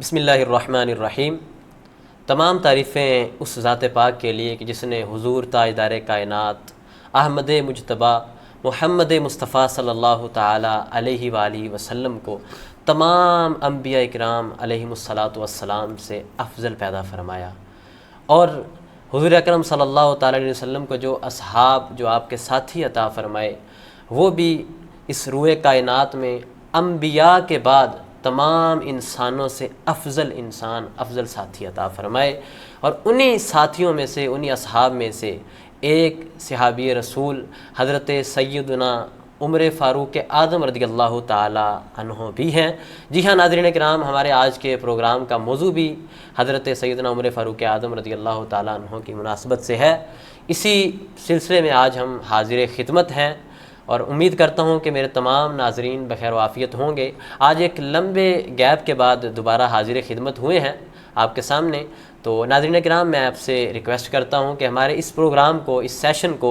بسم اللہ الرحمن الرحیم۔ تمام تعریفیں اس ذات پاک کے لیے کہ جس نے حضور تاجدار کائنات احمد مجتبیٰ محمد مصطفیٰ صلی اللہ تعالی علیہ وآلہ وسلم کو تمام انبیاء اکرام علیہم الصلاۃ والسلام سے افضل پیدا فرمایا، اور حضور اکرم صلی اللہ تعالی علیہ وسلم کو جو اصحاب جو آپ کے ساتھی عطا فرمائے، وہ بھی اس روئے کائنات میں انبیاء کے بعد تمام انسانوں سے افضل انسان، افضل ساتھی عطا فرمائے۔ اور انہی ساتھیوں میں سے، انہی اصحاب میں سے ایک صحابی رسول حضرت سیدنا عمر فاروق اعظم رضی اللہ تعالی عنہ بھی ہیں۔ جی ہاں ناظرین کرام، ہمارے آج کے پروگرام کا موضوع بھی حضرت سیدنا عمر فاروق اعظم رضی اللہ تعالی عنہ کی مناسبت سے ہے۔ اسی سلسلے میں آج ہم حاضر خدمت ہیں، اور امید کرتا ہوں کہ میرے تمام ناظرین بخیر و عافیت ہوں گے۔ آج ایک لمبے گیپ کے بعد دوبارہ حاضر خدمت ہوئے ہیں آپ کے سامنے، تو ناظرین کرام میں آپ سے ریکویسٹ کرتا ہوں کہ ہمارے اس پروگرام کو، اس سیشن کو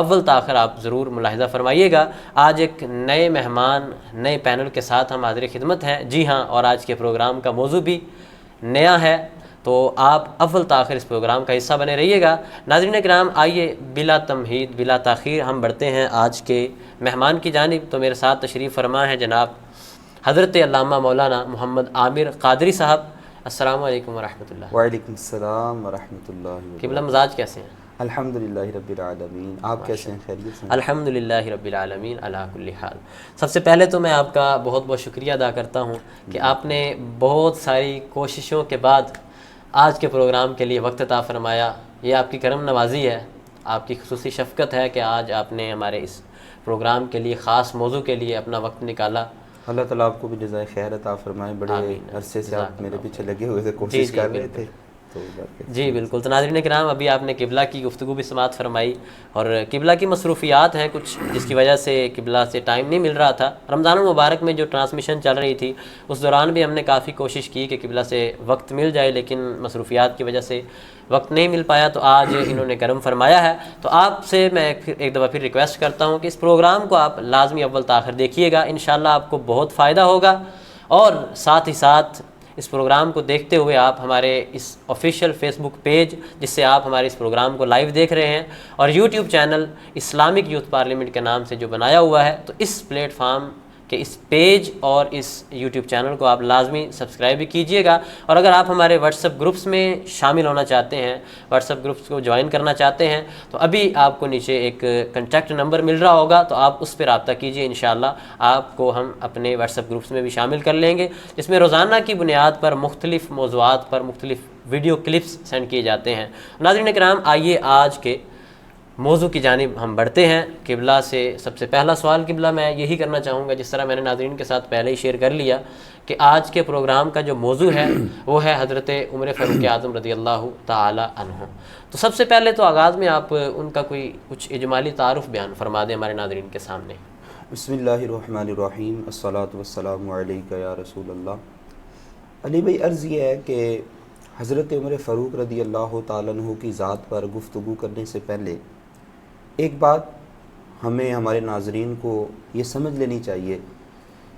اول تاخر آپ ضرور ملاحظہ فرمائیے گا۔ آج ایک نئے مہمان، نئے پینل کے ساتھ ہم حاضر خدمت ہیں۔ جی ہاں، اور آج کے پروگرام کا موضوع بھی نیا ہے، تو آپ اول تاخیر اس پروگرام کا حصہ بنے رہیے گا۔ ناظرین کرام، آئیے بلا تمہید بلا تاخیر ہم بڑھتے ہیں آج کے مہمان کی جانب۔ تو میرے ساتھ تشریف فرما ہے جناب حضرت علامہ مولانا محمد عامر قادری صاحب۔ السلام علیکم ورحمۃ اللہ۔ وعلیکم السلام ورحمۃ اللہ وبرکاتہ۔ قبلہ مزاج کیسے ہیں؟ الحمدللہ رب العالمین، آپ کیسے ہیں؟ خیریت سے؟ الحمدللہ رب العالمین علی کل حال۔ سب سے پہلے تو میں آپ کا بہت بہت شکریہ ادا کرتا ہوں کہ آپ نے بہت ساری کوششوں کے بعد آج کے پروگرام کے لیے وقت عطا فرمایا۔ یہ آپ کی کرم نوازی ہے، آپ کی خصوصی شفقت ہے کہ آج آپ نے ہمارے اس پروگرام کے لیے، خاص موضوع کے لیے اپنا وقت نکالا۔ اللہ تعالیٰ آپ کو بھی جزائے خیر عطا فرمائے۔ بڑے عرصے سے آپ میرے پیچھے لگے ہوئے تھے، کوشش کر رہے تھے۔ جی بالکل۔ تو ناظرین کرام، ابھی آپ نے قبلہ کی گفتگو بھی سماعت فرمائی، اور قبلہ کی مصروفیات ہیں کچھ، جس کی وجہ سے قبلہ سے ٹائم نہیں مل رہا تھا۔ رمضان المبارک میں جو ٹرانسمیشن چل رہی تھی اس دوران بھی ہم نے کافی کوشش کی کہ قبلہ سے وقت مل جائے، لیکن مصروفیات کی وجہ سے وقت نہیں مل پایا۔ تو آج انہوں نے کرم فرمایا ہے، تو آپ سے میں ایک دفعہ پھر ریکویسٹ کرتا ہوں کہ اس پروگرام کو آپ لازمی اول تاخر دیکھیے گا، انشاءاللہ آپ کو بہت فائدہ ہوگا۔ اور ساتھ ہی ساتھ اس پروگرام کو دیکھتے ہوئے آپ ہمارے اس آفیشیل فیس بک پیج، جس سے آپ ہمارے اس پروگرام کو لائیو دیکھ رہے ہیں، اور YouTube channel Islamic youth parliament کے نام سے جو بنایا ہوا ہے، تو اس پلیٹ فارم کہ اس پیج اور اس یوٹیوب چینل کو آپ لازمی سبسکرائب بھی کیجئے گا۔ اور اگر آپ ہمارے واٹس ایپ گروپس میں شامل ہونا چاہتے ہیں، واٹس ایپ گروپس کو جوائن کرنا چاہتے ہیں، تو ابھی آپ کو نیچے ایک کنٹیکٹ نمبر مل رہا ہوگا، تو آپ اس پہ رابطہ کیجئے، انشاءاللہ آپ کو ہم اپنے واٹس ایپ گروپس میں بھی شامل کر لیں گے، جس میں روزانہ کی بنیاد پر مختلف موضوعات پر مختلف ویڈیو کلپس سینڈ کیے جاتے ہیں۔ ناظرین کرام، آئیے آج کے موضوع کی جانب ہم بڑھتے ہیں۔ قبلہ سے سب سے پہلا سوال قبلہ میں یہی کرنا چاہوں گا، جس طرح میں نے ناظرین کے ساتھ پہلے ہی شیئر کر لیا، کہ آج کے پروگرام کا جو موضوع ہے وہ ہے حضرت عمر فاروق اعظم رضی اللہ تعالی عنہ۔ تو سب سے پہلے تو آغاز میں آپ ان کا کچھ اجمالی تعارف بیان فرما دیں ہمارے ناظرین کے سامنے۔ بسم اللہ الرحمن الرحیم، الصلاۃ والسلام علیک یا رسول اللہ۔ علی بھائی، عرض یہ ہے کہ حضرت عمر فاروق رضی اللہ تعالیٰ عنہ کی ذات پر گفتگو کرنے سے پہلے ایک بات ہمیں، ہمارے ناظرین کو یہ سمجھ لینی چاہیے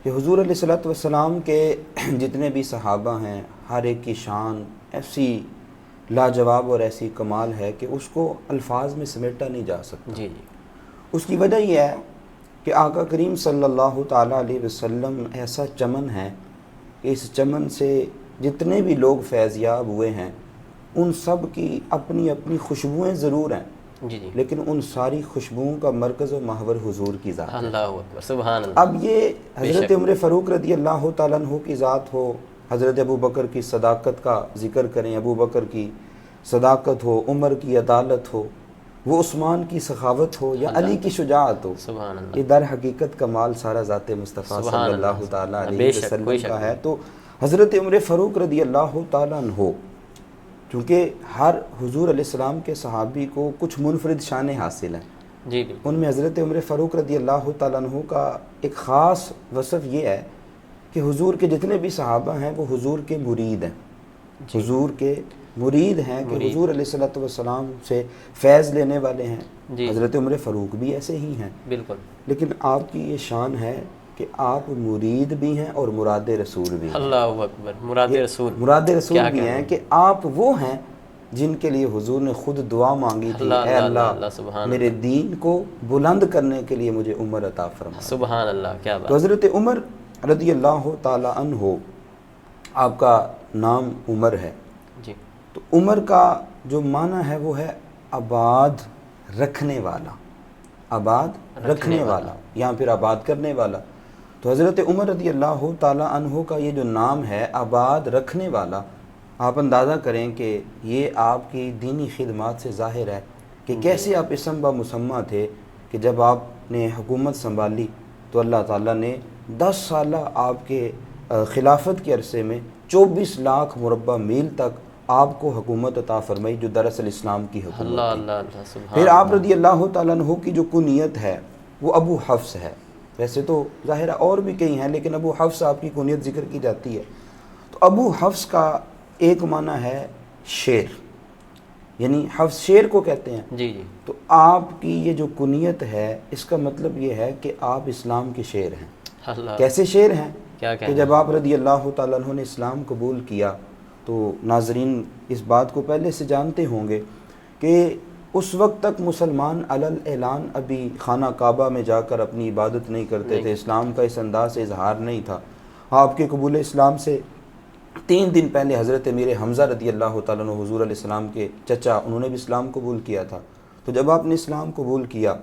کہ حضور علیہ الصلوۃ والسلام کے جتنے بھی صحابہ ہیں، ہر ایک کی شان ایسی لاجواب اور ایسی کمال ہے کہ اس کو الفاظ میں سمیٹا نہیں جا سکتا۔ جی اس کی وجہ یہ ہے کہ آقا کریم صلی اللہ تعالیٰ علیہ وسلم ایسا چمن ہے کہ اس چمن سے جتنے بھی لوگ فیض یاب ہوئے ہیں، ان سب کی اپنی اپنی خوشبوئیں ضرور ہیں، جی لیکن ان ساری خوشبوؤں کا مرکز و محور حضور کی ذات ہے۔ اللہ اکبر، سبحان اللہ۔ اب یہ حضرت عمر فاروق رضی اللہ تعالیٰ عنہ کی ذات ہو، حضرت ابو بکر کی صداقت کا ذکر کریں، ابو بکر کی صداقت ہو، عمر کی عدالت ہو، وہ عثمان کی سخاوت ہو، یا علی کی شجاعت ہو، سبحان اللہ، یہ در حقیقت کمال سارا ذات مصطفیٰ صلی اللہ تعالیٰ علیہ وسلم کا ہے۔ تو حضرت عمر فاروق رضی اللہ تعالیٰ عنہ، چونکہ ہر حضور علیہ السلام کے صحابی کو کچھ منفرد شانیں حاصل ہیں، جی بالکل، ان میں حضرت عمر فاروق رضی اللہ تعالیٰ عنہ کا ایک خاص وصف یہ ہے کہ حضور کے جتنے بھی صحابہ ہیں وہ حضور کے مرید ہیں، حضور کے مرید ہیں، کہ حضور علیہ الصلوۃ والسلام سے فیض لینے والے ہیں۔ حضرت عمر فاروق بھی ایسے ہی ہیں، بالکل، لیکن آپ کی یہ شان ہے کہ آپ مرید بھی ہیں اور مراد رسول بھی ہیں۔ اللہ اکبر، مراد رسول، مراد رسول کیا بھی کہنا ہیں ہے؟ کہ آپ وہ ہیں جن کے لیے حضور نے خود دعا مانگی تھی، اللہ اے اللہ اللہ اللہ، سبحان میرے اللہ، دین کو بلند کرنے کے لیے مجھے عمر عطا فرما دے۔ سبحان اللہ، کیا تو بات، حضرت عمر رضی اللہ تعالی عنہ، آپ کا نام عمر ہے، جی تو عمر کا جو معنی ہے وہ ہے آباد رکھنے والا، آباد رکھنے والا یا پھر آباد کرنے والا۔ تو حضرت عمر رضی اللہ تعالی عنہ کا یہ جو نام ہے آباد رکھنے والا، آپ اندازہ کریں کہ یہ آپ کی دینی خدمات سے ظاہر ہے کہ کیسے آپ اسم با مسمہ تھے کہ جب آپ نے حکومت سنبھالی تو اللہ تعالیٰ نے 10 سالہ آپ کے خلافت کے عرصے میں 24 لاکھ مربع میل تک آپ کو حکومت عطا فرمائی، جو دراصل اسلام کی حکومت اللہ تھی۔ اللہ اللہ، سبحان پھر آپ اللہ، رضی اللہ تعالیٰ عنہ کی جو کنیت ہے وہ ابو حفص ہے، ویسے تو ظاہر ہے اور بھی کئی ہیں لیکن ابو حفص آپ کی کنیت ذکر کی جاتی ہے۔ تو ابو حفص کا ایک معنی ہے شیر، یعنی حفص شیر کو کہتے ہیں۔ جی جی، تو آپ کی یہ جو کنیت ہے اس کا مطلب یہ ہے کہ آپ اسلام کے شیر ہیں۔ اللہ، کیسے شیر ہیں کیا کہ کہنا جب آپ رضی اللہ تعالیٰ عنہ نے اسلام قبول کیا تو ناظرین اس بات کو پہلے سے جانتے ہوں گے کہ اس وقت تک مسلمان علل اعلان ابھی خانہ کعبہ میں جا کر اپنی عبادت نہیں کرتے تھے، اسلام کا اس انداز سے اظہار نہیں تھا۔ آپ کے قبول اسلام سے 3 دن پہلے حضرت امیر حمزہ رضی اللہ تعالیٰ عنہ حضور علیہ السلام کے چچا، انہوں نے بھی اسلام قبول کیا تھا۔ تو جب آپ نے اسلام قبول کیا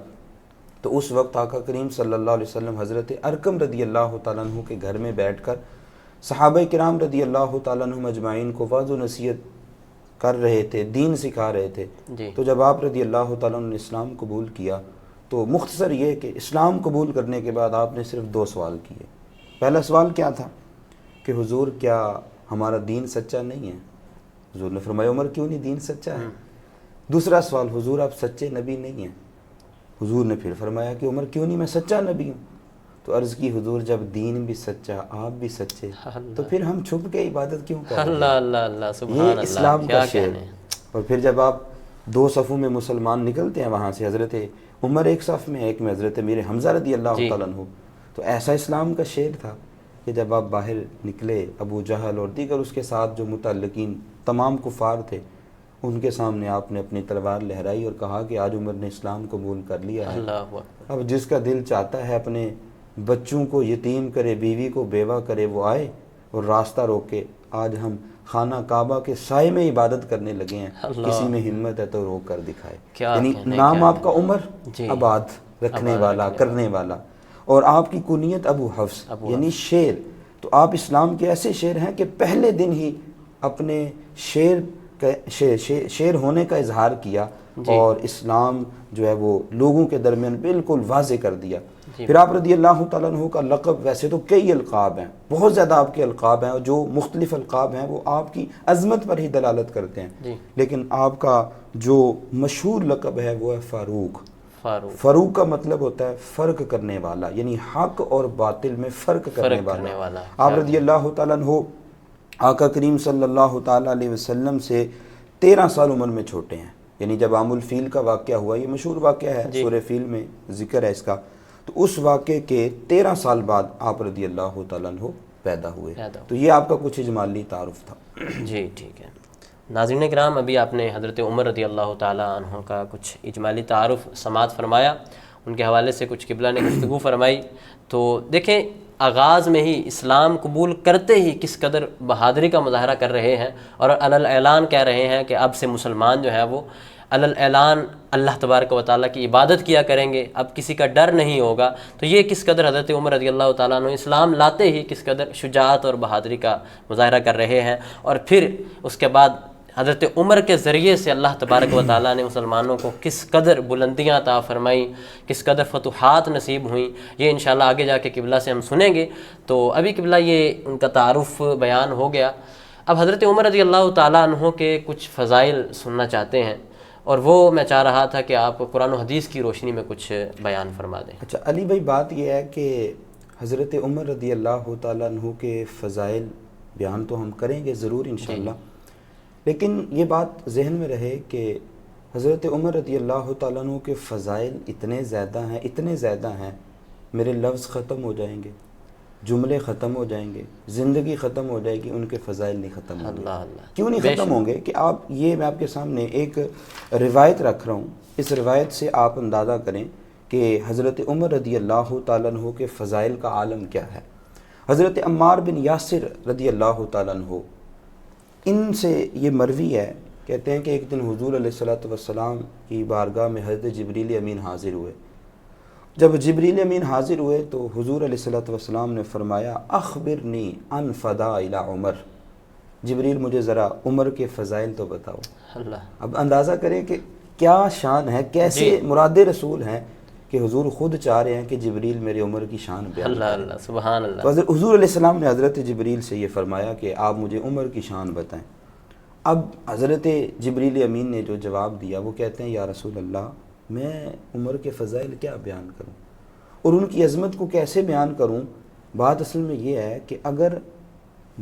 تو اس وقت آقا کریم صلی اللہ علیہ وسلم حضرت ارقم رضی اللہ تعالیٰ عنہ کے گھر میں بیٹھ کر صحابہ کرام رضی اللہ تعالیٰ عنہ مجمعین کو وعظ و نصیحت کر رہے تھے، دین سکھا رہے تھے۔ جی، تو جب آپ رضی اللہ تعالیٰ عنہ نے اسلام قبول کیا تو مختصر یہ کہ اسلام قبول کرنے کے بعد آپ نے صرف 2 سوال کیے۔ پہلا سوال کیا تھا کہ حضور کیا ہمارا دین سچا نہیں ہے؟ حضور نے فرمایا عمر کیوں نہیں، دین سچا ہے۔ دوسرا سوال، حضور آپ سچے نبی نہیں ہیں؟ حضور نے پھر فرمایا کہ عمر کیوں نہیں، میں سچا نبی ہوں۔ تو عرض کی حضور جب دین بھی سچا، آپ بھی سچے، تو پھر ہم چھپ کے عبادت کیوں کر رہے ہیں؟ اللہ اللہ اللہ، سبحان یہ اللہ، اسلام کیا کا شعر۔ کہنے ہیں؟ اور پھر جب آپ 2 صفوں میں مسلمان نکلتے ہیں وہاں سے، حضرت عمر ایک صف میں، ایک میں حضرت امیر حمزہ رضی اللہ تعالیٰ عنہ، تو ایسا اسلام کا شعر تھا کہ جب آپ باہر نکلے ابو جہل اور دیگر اس کے ساتھ جو متعلقین تمام کفار تھے، ان کے سامنے آپ نے اپنی تلوار لہرائی اور کہا کہ آج عمر نے اسلام قبول کر لیا ہے۔ اللہ اکبر، اب جس کا دل چاہتا ہے اپنے بچوں کو یتیم کرے، بیوی کو بیوہ کرے، وہ آئے اور راستہ روکے۔ آج ہم خانہ کعبہ کے سائے میں عبادت کرنے لگے ہیں، کسی میں ہمت ہے تو روک کر دکھائے۔ کیا یعنی کہنے، نام کیا آپ کا عمر، جی، آباد رکھنے والا، کرنے والا، اور آپ کی کنیت ابو حفص یعنی شیر۔ تو آپ اسلام کے ایسے شیر ہیں کہ پہلے دن ہی اپنے شیر ہونے کا اظہار کیا اور اسلام جو ہے وہ لوگوں کے درمیان بالکل واضح کر دیا۔ پھر آپ رضی اللہ تعالیٰ عنہ کا لقب، ویسے تو کئی القاب ہیں، بہت زیادہ آپ کے القاب ہیں، اور جو مختلف القاب ہیں وہ آپ کی عظمت پر ہی دلالت کرتے ہیں، لیکن آپ کا جو مشہور لقب ہے وہ ہے فاروق۔ فاروق کا مطلب ہوتا ہے فرق کرنے والا، یعنی حق اور باطل میں فرق کرنے والا۔ آپ رضی اللہ تعالیٰ عنہ آقا کریم صلی اللہ تعالیٰ علیہ وسلم سے 13 سال عمر میں چھوٹے ہیں، یعنی جب عام الفیل کا واقعہ ہوا، یہ مشہور واقعہ ہے، سورہ فیل میں ذکر ہے اس کا، تو اس واقعے کے 13 سال بعد آپ رضی اللہ تعالیٰ عنہ پیدا ہوئے۔ تو یہ آپ کا کچھ اجمالی تعارف تھا۔ جی ٹھیک ہے۔ ناظرین کرام، ابھی آپ نے حضرت عمر رضی اللہ تعالیٰ عنہ کا کچھ اجمالی تعارف سماعت فرمایا، ان کے حوالے سے کچھ قبلہ نے گفتگو فرمائی۔ تو دیکھیں، آغاز میں ہی اسلام قبول کرتے ہی کس قدر بہادری کا مظاہرہ کر رہے ہیں، اور علل اعلان کہہ رہے ہیں کہ اب سے مسلمان جو ہے وہ علل اعلان اللہ تبارک و تعالیٰ کی عبادت کیا کریں گے، اب کسی کا ڈر نہیں ہوگا۔ تو یہ کس قدر حضرت عمر رضی اللہ تعالیٰ عنہ اسلام لاتے ہی کس قدر شجاعت اور بہادری کا مظاہرہ کر رہے ہیں، اور پھر اس کے بعد حضرت عمر کے ذریعے سے اللہ تبارک و تعالیٰ نے مسلمانوں کو کس قدر بلندیاں عطا فرمائیں، کس قدر فتوحات نصیب ہوئیں، یہ انشاءاللہ آگے جا کے قبلہ سے ہم سنیں گے۔ تو ابھی قبلہ یہ ان کا تعارف بیان ہو گیا، اب حضرت عمر رضی اللہ تعالیٰ عنہ کے کچھ فضائل سننا چاہتے ہیں، اور وہ میں چاہ رہا تھا کہ آپ قرآن و حدیث کی روشنی میں کچھ بیان فرما دیں۔ اچھا علی بھائی، بات یہ ہے کہ حضرت عمر رضی اللہ تعالیٰ عنہ کے فضائل بیان تو ہم کریں گے ضرور انشاءاللہ، لیکن یہ بات ذہن میں رہے کہ حضرت عمر رضی اللہ تعالیٰ عنہ کے فضائل اتنے زیادہ ہیں میرے لفظ ختم ہو جائیں گے، جملے ختم ہو جائیں گے، زندگی ختم ہو جائے گی، ان کے فضائل نہیں ختم ہوں گے۔ اللہ اللہ، کیوں نہیں ختم ہوں گے؟ کہ آپ یہ میں آپ کے سامنے ایک روایت رکھ رہا ہوں، اس روایت سے آپ اندازہ کریں کہ حضرت عمر رضی اللہ تعالیٰ عنہ کے فضائل کا عالم کیا ہے۔ حضرت عمار بن یاسر رضی اللہ تعالیٰ عنہ، ان سے یہ مروی ہے، کہتے ہیں کہ ایک دن حضور علیہ الصلوۃ والسلام کی بارگاہ میں حضرت جبریل امین حاضر ہوئے۔ جب جبریل امین حاضر ہوئے تو حضور علیہ الصلوۃ والسلام نے فرمایا اخبرنی عن فضائل عمر، جبریل مجھے ذرا عمر کے فضائل تو بتاؤ۔ اللہ، اب اندازہ کریں کہ کیا شان ہے، کیسے مراد رسول ہیں کہ حضور خود چاہ رہے ہیں کہ جبریل میرے عمر کی شان بیان اللہ اللہ، سبحان اللہ۔ تو حضور علیہ السلام نے حضرت جبریل سے یہ فرمایا کہ آپ مجھے عمر کی شان بتائیں۔ اب حضرت جبریل امین نے جو جواب دیا وہ کہتے ہیں یا رسول اللہ، میں عمر کے فضائل کیا بیان کروں اور ان کی عظمت کو کیسے بیان کروں؟ بات اصل میں یہ ہے کہ اگر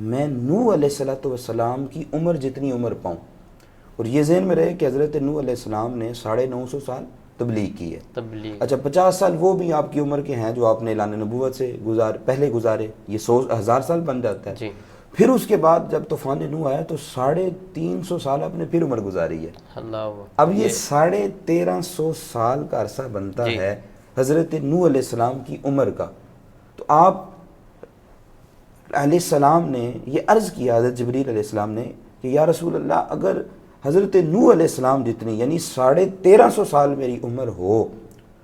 میں نوح علیہ السلام کی عمر جتنی عمر پاؤں، اور یہ ذہن میں رہے کہ حضرت نوح علیہ السلام نے 950 سال تبلیغ کی ہے، تبلیغ، اچھا 50 سال وہ بھی آپ کی عمر کے ہیں جو آپ نے اعلان نبوت سے پہلے گزارے، یہ 1000 سال بن جاتا ہے۔ جی، پھر اس کے بعد جب طوفان نوح آیا تو 350 سال آپ نے پھر عمر گزاری ہے۔ اللہ، اب یہ 1350 سال کا عرصہ بنتا جی ہے حضرت نوح علیہ السلام کی عمر کا۔ تو آپ علیہ السلام نے یہ عرض کیا حضرت جبریل علیہ السلام نے کہ یا رسول اللہ، اگر حضرت نوح علیہ السلام جتنی یعنی 1350 سال میری عمر ہو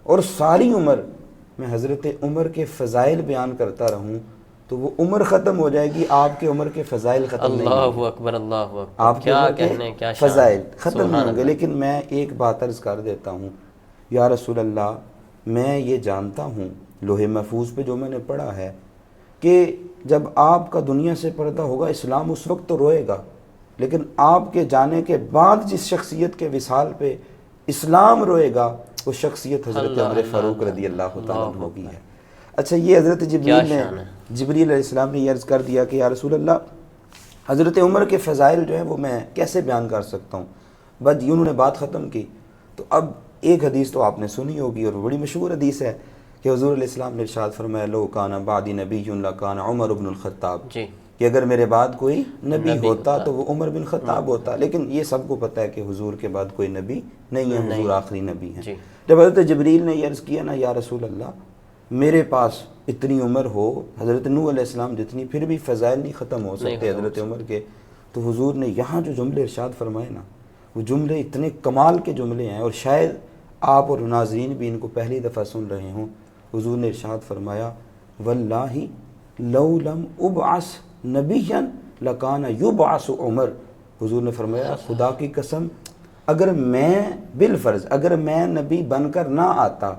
اور ساری عمر میں حضرت عمر کے فضائل بیان کرتا رہوں تو وہ عمر ختم ہو جائے گی، آپ کے عمر کے فضائل ختم نہیں ہوں گے۔ اللہ اکبر، اللہ اکبر، آپ کے کیا عمر کہنے، کے کیا شان، فضائل ختم نہیں سبحان ہوں گے۔ اللہ۔ لیکن میں ایک بات عرض کر دیتا ہوں یا رسول اللہ، میں یہ جانتا ہوں لوح محفوظ پہ جو میں نے پڑھا ہے کہ جب آپ کا دنیا سے پردہ ہوگا اسلام اس وقت تو روئے گا، لیکن آپ کے جانے کے بعد جس شخصیت کے وصال پہ اسلام روئے گا وہ شخصیت حضرت عمر فاروق رضی اللہ تعالیٰ عنہ کی ہے۔ اچھا، یہ حضرت جبریل علیہ السلام نے یہ عرض کر دیا کہ یا رسول اللہ، حضرت عمر کے فضائل جو ہیں وہ میں کیسے بیان کر سکتا ہوں؟ بس انہوں نے بات ختم کی۔ تو اب ایک حدیث تو آپ نے سنی ہوگی اور بڑی مشہور حدیث ہے کہ حضور علیہ السلام نے ارشاد فرمایا لو کان بعدی نبی لکان عمر بن الخطاب، جی، کہ اگر میرے بعد کوئی نبی ہوتا تو وہ عمر بن خطاب ہوتا، لیکن یہ سب کو پتہ ہے کہ حضور کے بعد کوئی نبی نہیں ہے، حضور آخری نبی ہیں۔ جی، جب حضرت جبریل نے یہ عرض کیا نا یا رسول اللہ، میرے پاس اتنی عمر ہو حضرت نوح علیہ السلام جتنی، پھر بھی فضائل نہیں ختم ہو سکتے حضرت عمر کے، تو حضور نے یہاں جو جملے ارشاد فرمائے نا، وہ جملے اتنے کمال کے جملے ہیں اور شاید آپ اور ناظرین بھی ان کو پہلی دفعہ سن رہے ہوں۔ حضور نے ارشاد فرمایا واللہ لو لم ابعث نبیا لکان یبعث عمر، حضور نے فرمایا خدا کی قسم، اگر میں بالفرض اگر میں نبی بن کر نہ آتا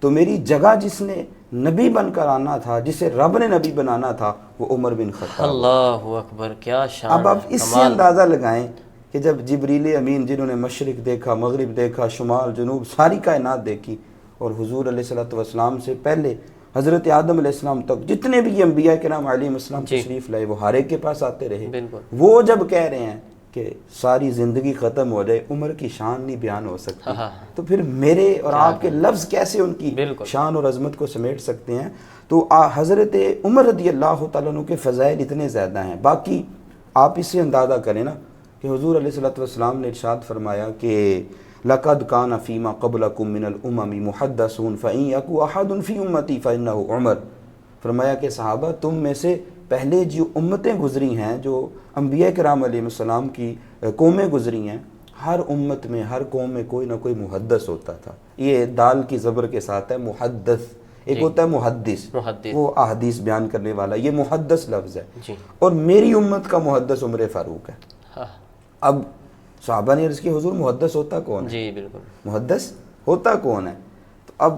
تو میری جگہ جس نے نبی بن کر آنا تھا، جسے رب نے نبی بنانا تھا، وہ عمر بن خطاب۔ اللہ اکبر، کیا شان۔ اب آپ اس سے اندازہ لگائیں کہ جب جبریل امین جنہوں نے مشرق دیکھا، مغرب دیکھا، شمال جنوب ساری کائنات دیکھی، اور حضور علیہ السلام سے پہلے حضرت آدم علیہ السلام تک جتنے بھی انبیاء کرام علیہم السلام تشریف لائے وہ ہر ایک کے پاس آتے رہے، وہ جب کہہ رہے ہیں کہ ساری زندگی ختم ہو جائے عمر کی شان نہیں بیان ہو سکتی، تو پھر میرے اور آپ کے لفظ کیسے ان کی شان اور عظمت کو سمیٹ سکتے ہیں؟ تو حضرت عمر رضی اللہ تعالیٰ عنہ کے فضائل اتنے زیادہ ہیں۔ باقی آپ اس سے اندازہ کریں نا کہ حضور علیہ السلام نے ارشاد فرمایا کہ لَقَدْ كَانَ فِي مَا قَبْلَكُم مِّنَ الْأُمَمِ مُحَدَّثُونَ فَإِن يَكُ أَحَدٌ فِي أُمَّتِي فَإِنَّهُ عُمَرٌ، فرمایا کہ صحابہ تم میں سے پہلے جو امتیں گزری ہیں، جو انبیاء کرام علیہ السلام کی قومیں گزری ہیں، ہر امت میں ہر قوم میں کوئی نہ کوئی محدث ہوتا تھا۔ یہ دال کی زبر کے ساتھ ہے محدث، ایک ہوتا ہے محدث، وہ احادیث بیان کرنے والا، یہ محدث لفظ ہے، اور میری امت کا محدث عمر فاروق ہے۔ اب صحابہ نے عرض کی حضور محدث ہوتا کون ہے؟ جی بالکل، محدث ہوتا کون ہے؟ تو اب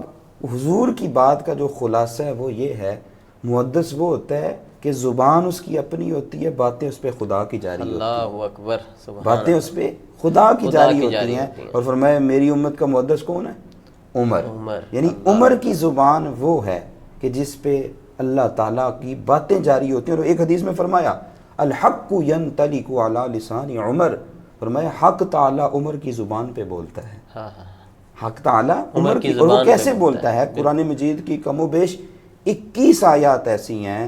حضور کی بات کا جو خلاصہ ہے وہ یہ ہے، محدث وہ ہوتا ہے کہ زبان اس کی اپنی ہوتی ہے، باتیں اس پہ خدا کی جاری ہوتی ہیں۔ اللہ اکبر، باتیں اس پہ خدا کی جاری ہوتی ہیں، اور فرمایا میری امت کا محدث کون ہے؟ عمر۔ یعنی عمر کی زبان وہ ہے کہ جس پہ اللہ تعالیٰ کی باتیں جاری ہوتی ہیں۔ اور ایک حدیث میں فرمایا الحق ینطلق علی لسان عمر، فرمایا حق تعالیٰ عمر کی زبان پہ بولتا ہے۔ حق تعالیٰ عمر کی، اور وہ کیسے بولتا ہے؟ قرآن مجید کی کم و بیش 21 آیات ایسی ہیں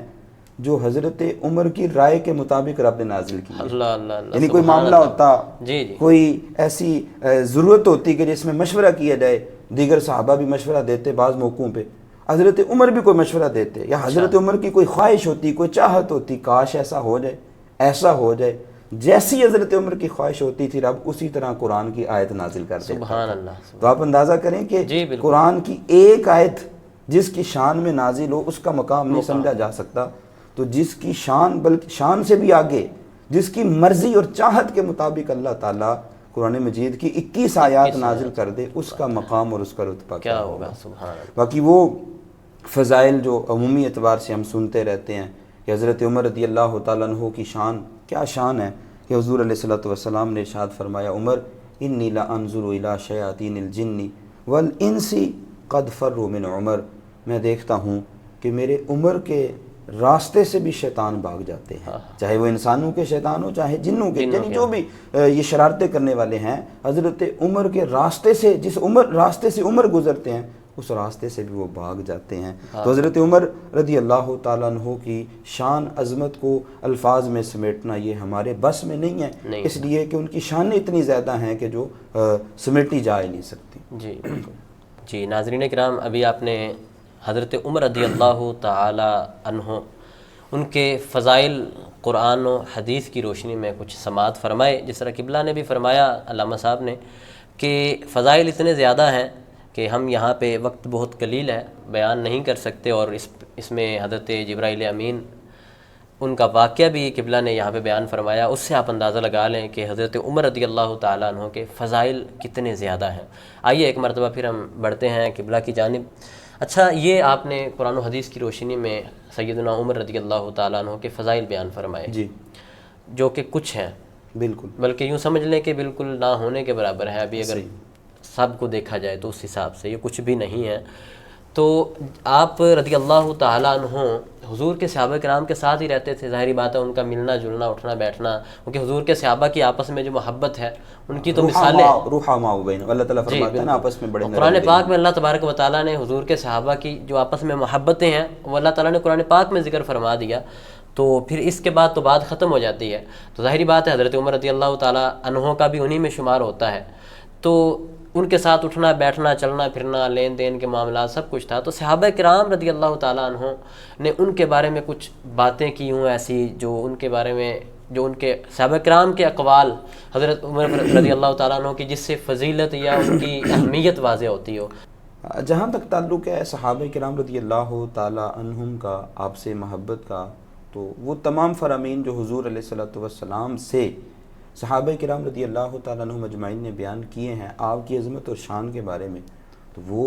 جو حضرت عمر کی رائے کے مطابق رب نے نازل کی. اللہ اللہ اللہ. یعنی کوئی معاملہ ہوتا, جی جی, کوئی ایسی ضرورت ہوتی کہ جس میں مشورہ کیا جائے, دیگر صحابہ بھی مشورہ دیتے بعض موقعوں پہ, حضرت عمر بھی کوئی مشورہ دیتے, یا حضرت عمر کی کوئی خواہش ہوتی, کوئی چاہت ہوتی, کاش ایسا ہو جائے, ایسا ہو جائے. جیسی حضرت عمر کی خواہش ہوتی تھی رب اسی طرح قرآن کی آیت نازل کر دیتا. سبحان اللہ. تو آپ اندازہ کریں کہ جی بالکل, قرآن کی ایک آیت جس کی شان میں نازل ہو اس کا مقام نہیں سمجھا جا سکتا. تو جس کی شان, بلکہ شان سے بھی آگے, جس کی مرضی اور چاہت کے مطابق اللہ تعالیٰ قرآن مجید کی 21 آیات نازل کر دے, اس کا مقام اور اس کا رتبہ کیا ہوگا. سبحان اللہ. باقی وہ فضائل جو عمومی اعتبار سے ہم سنتے رہتے ہیں کہ حضرت عمر رضی اللہ تعالیٰ عنہ کی شان, کیا شان ہے کہ حضور علیہ الصلوۃ والسلام نے ارشاد فرمایا, عمر انی لانظر الی شیاطین الجن والانس قد فروا من عمر, میں دیکھتا ہوں کہ میرے عمر کے راستے سے بھی شیطان بھاگ جاتے ہیں, چاہے وہ انسانوں کے شیطان ہو چاہے جنوں کے, یعنی جو بھی یہ شرارتیں کرنے والے ہیں, حضرت عمر کے راستے سے, جس راستے سے عمر گزرتے ہیں اس راستے سے بھی وہ بھاگ جاتے ہیں. تو حضرت عمر رضی اللہ تعالیٰ عنہ کی شان عظمت کو الفاظ میں سمیٹنا یہ ہمارے بس میں نہیں ہے, اس لیے کہ ان کی شانیں اتنی زیادہ ہیں کہ جو سمیٹی جا ہی نہیں سکتی. جی جی. ناظرین کرام, ابھی آپ نے حضرت عمر رضی اللہ تعالی عنہ ان کے فضائل قرآن و حدیث کی روشنی میں کچھ سماعت فرمائے. جس طرح قبلہ نے بھی فرمایا, علامہ صاحب نے, کہ فضائل اتنے زیادہ ہیں کہ ہم یہاں پہ وقت بہت قلیل ہے, بیان نہیں کر سکتے. اور اس میں حضرت جبرائیل امین ان کا واقعہ بھی قبلہ نے یہاں پہ بیان فرمایا, اس سے آپ اندازہ لگا لیں کہ حضرت عمر رضی اللہ تعالیٰ عنہ کے فضائل کتنے زیادہ ہیں. آئیے ایک مرتبہ پھر ہم بڑھتے ہیں قبلہ کی جانب. اچھا, یہ آپ نے قرآن و حدیث کی روشنی میں سیدنا عمر رضی اللہ تعالیٰ عنہ کے فضائل بیان فرمائے, جی, جو کہ کچھ ہیں, بالکل, بلکہ یوں سمجھ لیں کہ بالکل نہ ہونے کے برابر ہے. ابھی اگر سب کو دیکھا جائے تو اس حساب سے یہ کچھ بھی نہیں ہے. تو آپ رضی اللہ تعالیٰ عنہ حضور کے صحابہ کرام کے ساتھ ہی رہتے تھے. ظاہری بات ہے ان کا ملنا جلنا, اٹھنا بیٹھنا, کیونکہ حضور کے صحابہ کی آپس میں جو محبت ہے ان کی تو مثالیں, اللہ تعالیٰ فرماتا ہے نا آپس میں بڑے نرم. قرآن پاک میں اللہ تبارک و تعالیٰ نے حضور کے صحابہ کی جو آپس میں محبتیں ہیں وہ اللہ تعالیٰ نے قرآن پاک میں ذکر فرما دیا. تو پھر اس کے بعد تو بات ختم ہو جاتی ہے. تو ظاہری بات ہے حضرت عمر رضی اللہ تعالیٰ عنہ کا بھی انہی میں شمار ہوتا ہے. تو ان کے ساتھ اٹھنا بیٹھنا, چلنا پھرنا, لین دین کے معاملات سب کچھ تھا. تو صحابہ کرام رضی اللہ تعالیٰ عنہ نے ان کے بارے میں کچھ باتیں کی ہوں ایسی جو ان کے بارے میں, جو ان کے صحابہ کرام کے اقوال حضرت عمر رضی اللہ تعالیٰ عنہ کی جس سے فضیلت یا ان کی اہمیت واضح ہوتی ہو. جہاں تک تعلق ہے صحابہ کرام رضی اللہ تعالیٰ عنہم کا آپ سے محبت کا, تو وہ تمام فرامین جو حضور علیہ الصلوۃ والسلام سے صحابہ کرام رضی اللہ تعالیٰ عنہ مجمعین نے بیان کیے ہیں آپ کی عظمت اور شان کے بارے میں, تو وہ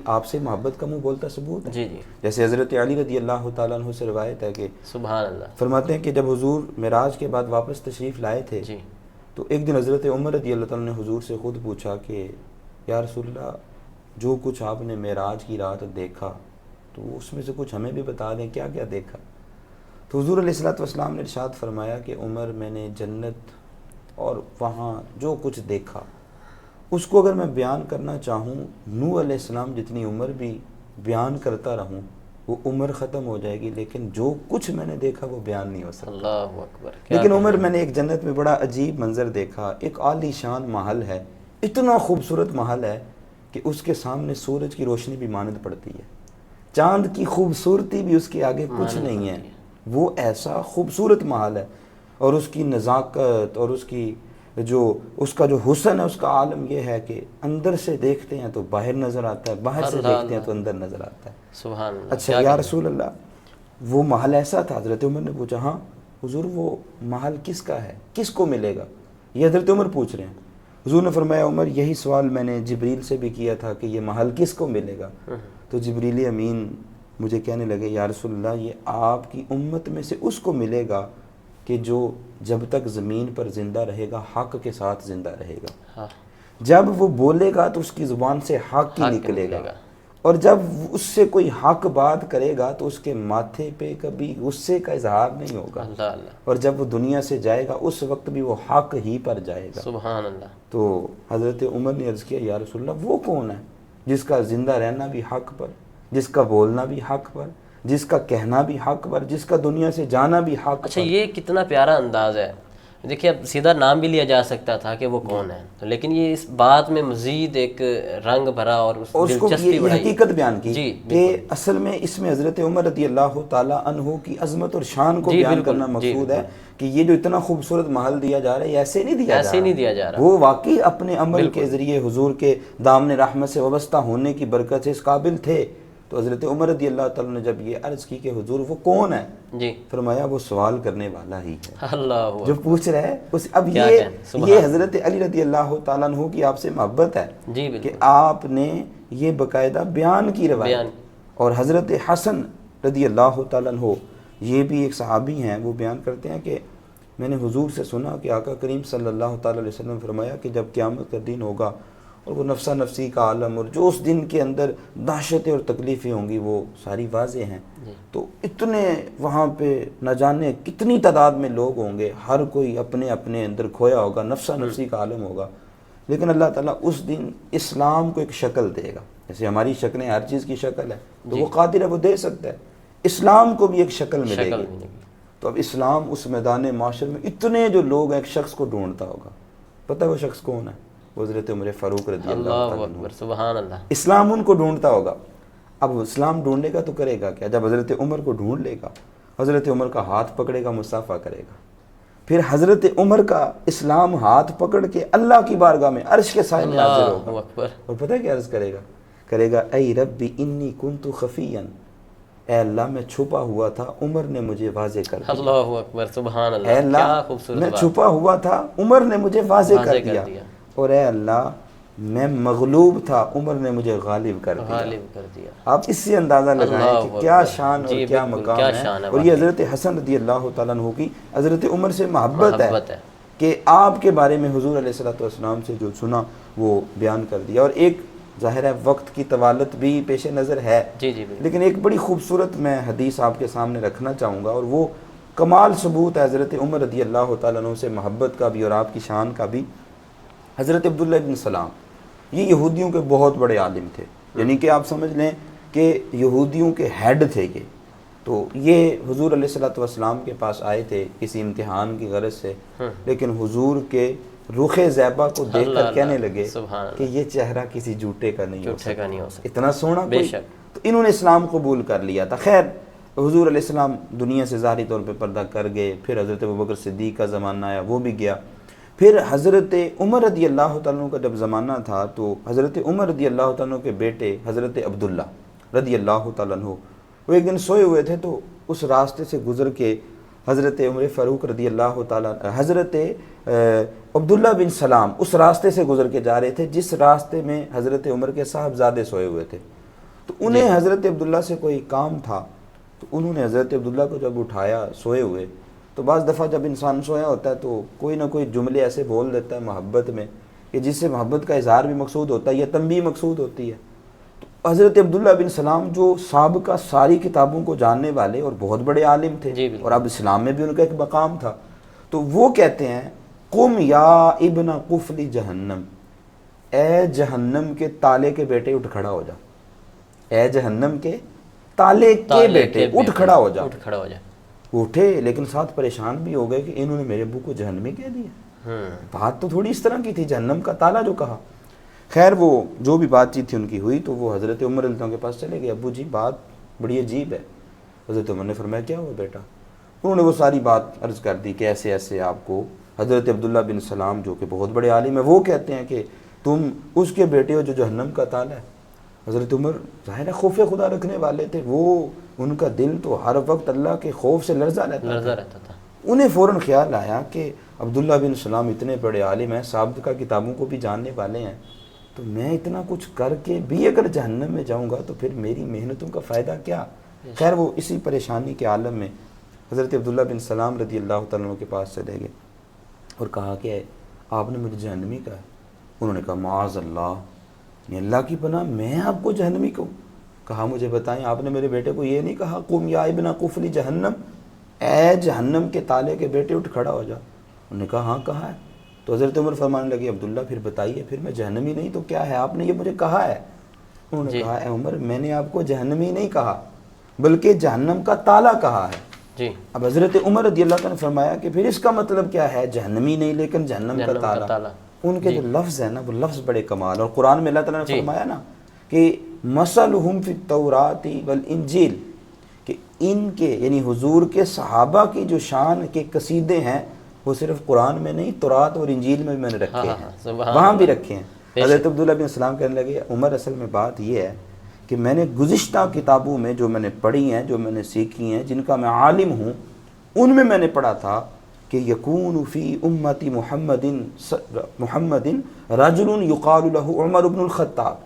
آپ سے محبت کا منہ بولتا ثبوت ہے. جی جی. جیسے حضرت علی رضی اللہ تعالیٰ عنہ سے روایت ہے کہ سبحان اللہ, فرماتے ہیں کہ جب حضور معراج کے بعد واپس تشریف لائے تھے, جی, تو ایک دن حضرت عمر رضی اللہ تعالیٰ نے حضور سے خود پوچھا کہ یا رسول اللہ, جو کچھ آپ نے معراج کی رات دیکھا تو اس میں سے کچھ ہمیں بھی بتا دیں, کیا کیا دیکھا. تو حضور علیہ الصلوۃ والسلام نے ارشاد فرمایا کہ عمر, میں نے جنت اور وہاں جو کچھ دیکھا اس کو اگر میں بیان کرنا چاہوں, نوح علیہ السلام جتنی عمر بھی بیان کرتا رہوں وہ عمر ختم ہو جائے گی, لیکن جو کچھ میں نے دیکھا وہ بیان نہیں ہو سکتا. اللہ اکبر. لیکن عمر, میں نے ایک جنت میں بڑا عجیب منظر دیکھا. ایک عالی شان محل ہے, اتنا خوبصورت محل ہے کہ اس کے سامنے سورج کی روشنی بھی مانند پڑتی ہے, چاند کی خوبصورتی بھی اس کے آگے کچھ نہیں ہے. وہ ایسا خوبصورت محل ہے, اور اس کی نزاکت اور اس کا جو حسن ہے, اس کا عالم یہ ہے کہ اندر سے دیکھتے ہیں تو باہر نظر آتا ہے, باہر سے دیکھتے ہیں تو اندر نظر آتا ہے. سبحان اللہ. اچھا یا رسول اللہ, وہ محل ایسا تھا؟ حضرت عمر نے پوچھا, ہاں حضور وہ محل کس کا ہے, کس کو ملے گا؟ یہ حضرت عمر پوچھ رہے ہیں. حضور نے فرمایا, عمر یہی سوال میں نے جبریل سے بھی کیا تھا کہ یہ محل کس کو ملے گا. تو جبریل امین مجھے کہنے لگے, یا رسول اللہ یہ آپ کی امت میں سے اس کو ملے گا کہ جو جب تک زمین پر زندہ رہے گا حق کے ساتھ زندہ رہے گا. جب وہ بولے گا تو اس کی زبان سے حق ہی نکلے گا, اور جب اس سے کوئی حق بات کرے گا تو اس کے ماتھے پہ کبھی غصے کا اظہار نہیں ہوگا, اور جب وہ دنیا سے جائے گا اس وقت بھی وہ حق ہی پر جائے گا. سبحان اللہ. تو حضرت عمر نے عرض کیا, یا رسول اللہ وہ کون ہے جس کا زندہ رہنا بھی حق پر, جس کا بولنا بھی حق پر، جس کا کہنا بھی حق پر، جس کا دنیا سے جانا بھی حق اچھا پر۔ یہ کتنا پیارا انداز ہے، دیکھیے اب سیدھا نام بھی لیا جا سکتا تھا کہ وہ کون ہے، لیکن یہ اس بات میں مزید ایک رنگ بھرا اور اور اس کو دلچسپی یہ بڑھائی حقیقت بیان کی جی کہ اصل میں اس میں حضرت عمر رضی اللہ تعالیٰ عنہ کی عظمت اور شان کو جی بیان بالکل، کرنا جی مقصود ہے کہ یہ جو اتنا خوبصورت محل دیا جا رہا ہے یہ ایسے نہیں دیا ایسے نہیں دیا جا رہا، وہ واقعی اپنے عمل کے ذریعے حضور کے دامن رحمت سے وابستہ ہونے کی برکت سے اس قابل تھے۔ تو حضرت عمر رضی اللہ تعالیٰ نے جب یہ عرض کی کہ حضور وہ کون ہے، جی فرمایا وہ سوال کرنے والا ہی ہے اللہ جو پوچھ رہا ہے اب کیا یہ کہیں، سبحان یہ حضرت علی رضی اللہ تعالیٰ عنہ کی آپ سے محبت ہے جی کہ بالکل آپ نے یہ باقاعدہ بیان کی روایت، اور حضرت حسن رضی اللہ تعالیٰ عنہ یہ بھی ایک صحابی ہیں، وہ بیان کرتے ہیں کہ میں نے حضور سے سنا کہ آقا کریم صلی اللہ تعالیٰ علیہ وسلم فرمایا کہ جب قیامت کا دن ہوگا اور وہ نفسا نفسی کا عالم اور جو اس دن کے اندر دہشتیں اور تکلیفیں ہوں گی وہ ساری واضح ہیں، تو اتنے وہاں پہ نہ جانے کتنی تعداد میں لوگ ہوں گے، ہر کوئی اپنے اپنے اندر کھویا ہوگا، نفسا نفسی کا عالم ہوگا، لیکن اللہ تعالیٰ اس دن اسلام کو ایک شکل دے گا، جیسے ہماری شکلیں ہر چیز کی شکل ہے تو وہ قادر ہے وہ دے سکتا ہے، اسلام کو بھی ایک شکل ملے گی۔ تو اب اسلام اس میدان معاشر میں اتنے جو لوگ ہیں ایک شخص کو ڈھونڈتا ہوگا، پتہ ہے وہ شخص کون ہے؟ وہ حضرت عمر فاروق رضی اللہ اللہ تعالیٰ اکبر سبحان اللہ۔ اسلام ان کو ڈھونڈتا ہوگا۔ اب اسلام ڈھونڈے گا تو کرے گا کیا؟ جب حضرت عمر کو ڈھونڈ لے گا، حضرت عمر کا ہاتھ پکڑے گا، مصافحہ کرے گا، پھر حضرت عمر کا اسلام ہاتھ پکڑ کے اللہ کی بارگاہ میں عرش کے سائے میں حاضر ہوگا، اللہ اکبر، اور پتہ ہے کیا عرض کرے گا اے ربی انی کنت خفیا، اے اللہ میں چھپا ہوا تھا، عمر نے مجھے واضح کر دیا۔ اللہ اکبر سبحان اے اللہ، اللہ کیا خوبصورت میں بات، چھپا ہوا تھا، عمر نے مجھے واضح کر دیا، اور اے اللہ میں مغلوب تھا، عمر نے مجھے غالب کر دیا۔ غالب کر دیا۔ آپ اس سے اندازہ لگائیں کہ کیا شان اور کیا مقام ہے، اور یہ حضرت حسن رضی اللہ تعالیٰ عنہ کی حضرت عمر سے محبت ہے کہ آپ کے بارے میں حضور علیہ الصلوۃ والسلام سے جو سنا وہ بیان کر دیا۔ اور ایک ظاہر ہے وقت کی طوالت بھی پیش نظر ہے، لیکن ایک بڑی خوبصورت میں حدیث آپ کے سامنے رکھنا چاہوں گا، اور وہ کمال ثبوت ہے حضرت عمر رضی اللہ تعالیٰ عنہ سے محبت کا بھی اور آپ کی شان کا بھی۔ حضرت عبداللہ بن سلام یہ یہودیوں کے بہت بڑے عالم تھے، یعنی کہ آپ سمجھ لیں کہ یہودیوں کے ہیڈ تھے یہ۔ تو یہ حضور علیہ الصلوۃ والسلام کے پاس آئے تھے کسی امتحان کی غرض سے، لیکن حضور کے رخ زیبا کو دیکھ کر کہنے لگے کہ یہ چہرہ کسی جھوٹے کا نہیں ہو سکتا، اتنا سونا کوئی، تو انہوں نے اسلام قبول کر لیا تھا۔ خیر حضور علیہ السلام دنیا سے ظاہری طور پہ پردہ کر گئے، پھر حضرت ابوبکر صدیق کا زمانہ آیا، وہ بھی گیا، پھر حضرت عمر رضی اللہ تعالیٰ عنہ کا جب زمانہ تھا تو حضرت عمر رضی اللہ تعالیٰ عنہ کے بیٹے حضرت عبداللہ رضی اللہ تعالیٰ عنہ وہ ایک دن سوئے ہوئے تھے، تو اس راستے سے گزر کے حضرت عمر فاروق رضی اللہ تعالیٰ حضرت عبداللہ بن سلام اس راستے سے گزر کے جا رہے تھے جس راستے میں حضرت عمر کے صاحبزادے سوئے ہوئے تھے، تو انہیں حضرت عبداللہ سے کوئی کام تھا، تو انہوں نے حضرت عبداللہ کو جب اٹھایا سوئے ہوئے، تو بعض دفعہ جب انسان سویا ہوتا ہے تو کوئی نہ کوئی جملے ایسے بول دیتا ہے محبت میں کہ جس سے محبت کا اظہار بھی مقصود ہوتا ہے یا تنبیہ مقصود ہوتی ہے۔ تو حضرت عبداللہ بن سلام جو سابقہ ساری کتابوں کو جاننے والے اور بہت بڑے عالم تھے، اور اب اسلام میں بھی ان کا ایک مقام تھا، تو وہ کہتے ہیں قم یا ابن قفل جہنم، اے جہنم کے تالے کے بیٹے اٹھ کھڑا ہو جا، اے جہنم کے تالے کے بیٹے اٹھ کھڑا ہو جا۔ اٹھے لیکن ساتھ پریشان بھی ہو گئے کہ انہوں نے میرے ابو کو جہنمی کہہ دیا، بات تو تھوڑی اس طرح کی تھی، جہنم کا تالا جو کہا۔ خیر وہ جو بھی بات چیت تھی ان کی ہوئی، تو وہ حضرت عمر رضی اللہ عنہ کے پاس چلے گئے، ابو جی بات بڑی عجیب ہے۔ حضرت عمر نے فرمایا کیا ہوا بیٹا؟ انہوں نے وہ ساری بات عرض کر دی کہ ایسے ایسے آپ کو حضرت عبداللہ بن سلام جو کہ بہت بڑے عالم ہیں وہ کہتے ہیں کہ تم اس کے بیٹے ہو جو جہنم کا تالا ہے۔ حضرت عمر ظاہر ہے خوف خدا رکھنے والے تھے، وہ ان کا دل تو ہر وقت اللہ کے خوف سے لرزا رہتا تھا۔ انہیں فوراً خیال آیا کہ عبداللہ بن سلام اتنے بڑے عالم ہیں، سابقہ کتابوں کو بھی جاننے والے ہیں، تو میں اتنا کچھ کر کے بھی اگر جہنم میں جاؤں گا تو پھر میری محنتوں کا فائدہ کیا؟ خیر وہ اسی پریشانی کے عالم میں حضرت عبداللہ بن سلام رضی اللہ تعالیٰ عنہ کے پاس چلے گئے اور کہا کہ آپ نے مجھے جہنمی کہا ہے۔ انہوں نے کہا معاذ اللہ، اللہ کی پناہ میں آپ کو جہنمی کہوں؟ کہا مجھے بتائیں آپ نے میرے بیٹے کو یہ نہیں کہا قم یا ابن قفل جہنم، اے جہنم کے تالے کے بیٹے اٹھ کھڑا ہو جا؟ انہوں نے کہا ہاں کہا ہے۔ تو حضرت عمر فرمانے لگے عبداللہ پھر بتائیے، پھر میں جہنمی نہیں تو کیا ہے؟ آپ نے یہ مجھے کہا ہے۔ انہوں نے کہا اے عمر میں نے آپ کو جہنمی نہیں کہا بلکہ جہنم کا تالا کہا ہے. جی. اب حضرت عمر رضی اللہ تعالیٰ نے فرمایا کہ پھر اس کا مطلب کیا ہے, جہنمی نہیں لیکن جہنم کا تالا. ان کے جو لفظ ہیں نا وہ لفظ بڑے کمال. اور قرآن میں اللہ تعالیٰ نے فرمایا نا کہ مثلہم فی التوراۃ والانجیل, کہ ان کے یعنی حضور کے صحابہ کی جو شان کے قصیدے ہیں وہ صرف قرآن میں نہیں تورات اور انجیل میں بھی میں نے رکھے ہیں, وہاں بھی رکھے ہیں. حضرت عبداللہ بن السلام کہنے لگے عمر اصل میں بات یہ ہے کہ میں نے گزشتہ کتابوں میں جو میں نے پڑھی ہیں, جو میں نے سیکھی ہیں, جن کا میں عالم ہوں, ان میں نے پڑھا تھا کہ یکون فی امتی محمد رجل یقال له عمر بن الخطاب,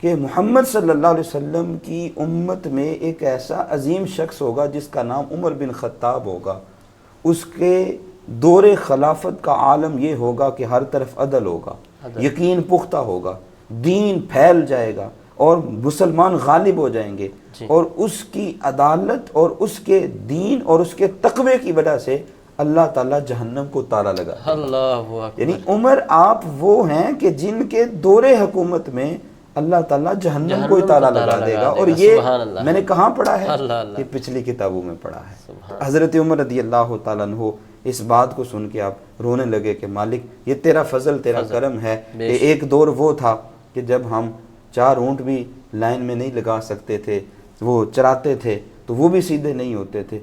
کہ محمد صلی اللہ علیہ وسلم کی امت میں ایک ایسا عظیم شخص ہوگا جس کا نام عمر بن خطاب ہوگا. اس کے دور خلافت کا عالم یہ ہوگا کہ ہر طرف عدل ہوگا, یقین پختہ ہوگا, دین پھیل جائے گا اور مسلمان غالب ہو جائیں گے. اور اس کی عدالت اور اس کے دین اور اس کے تقوی کی وجہ سے اللہ تعالیٰ جہنم کو تالا لگا. یعنی عمر آپ وہ ہیں کہ جن کے دور حکومت میں اللہ تعالیٰ جہنم کو تالا لگا دے گا. اور یہ میں نے کہاں پڑھا ہے, یہ پچھلی کتابوں میں پڑھا ہے. حضرت عمر رضی اللہ تعالیٰ عنہ اس بات کو سن کے آپ رونے لگے کہ مالک یہ تیرا فضل تیرا کرم ہے کہ ایک دور وہ تھا کہ جب ہم 4 اونٹ بھی لائن میں نہیں لگا سکتے تھے, وہ چراتے تھے تو وہ بھی سیدھے نہیں ہوتے تھے.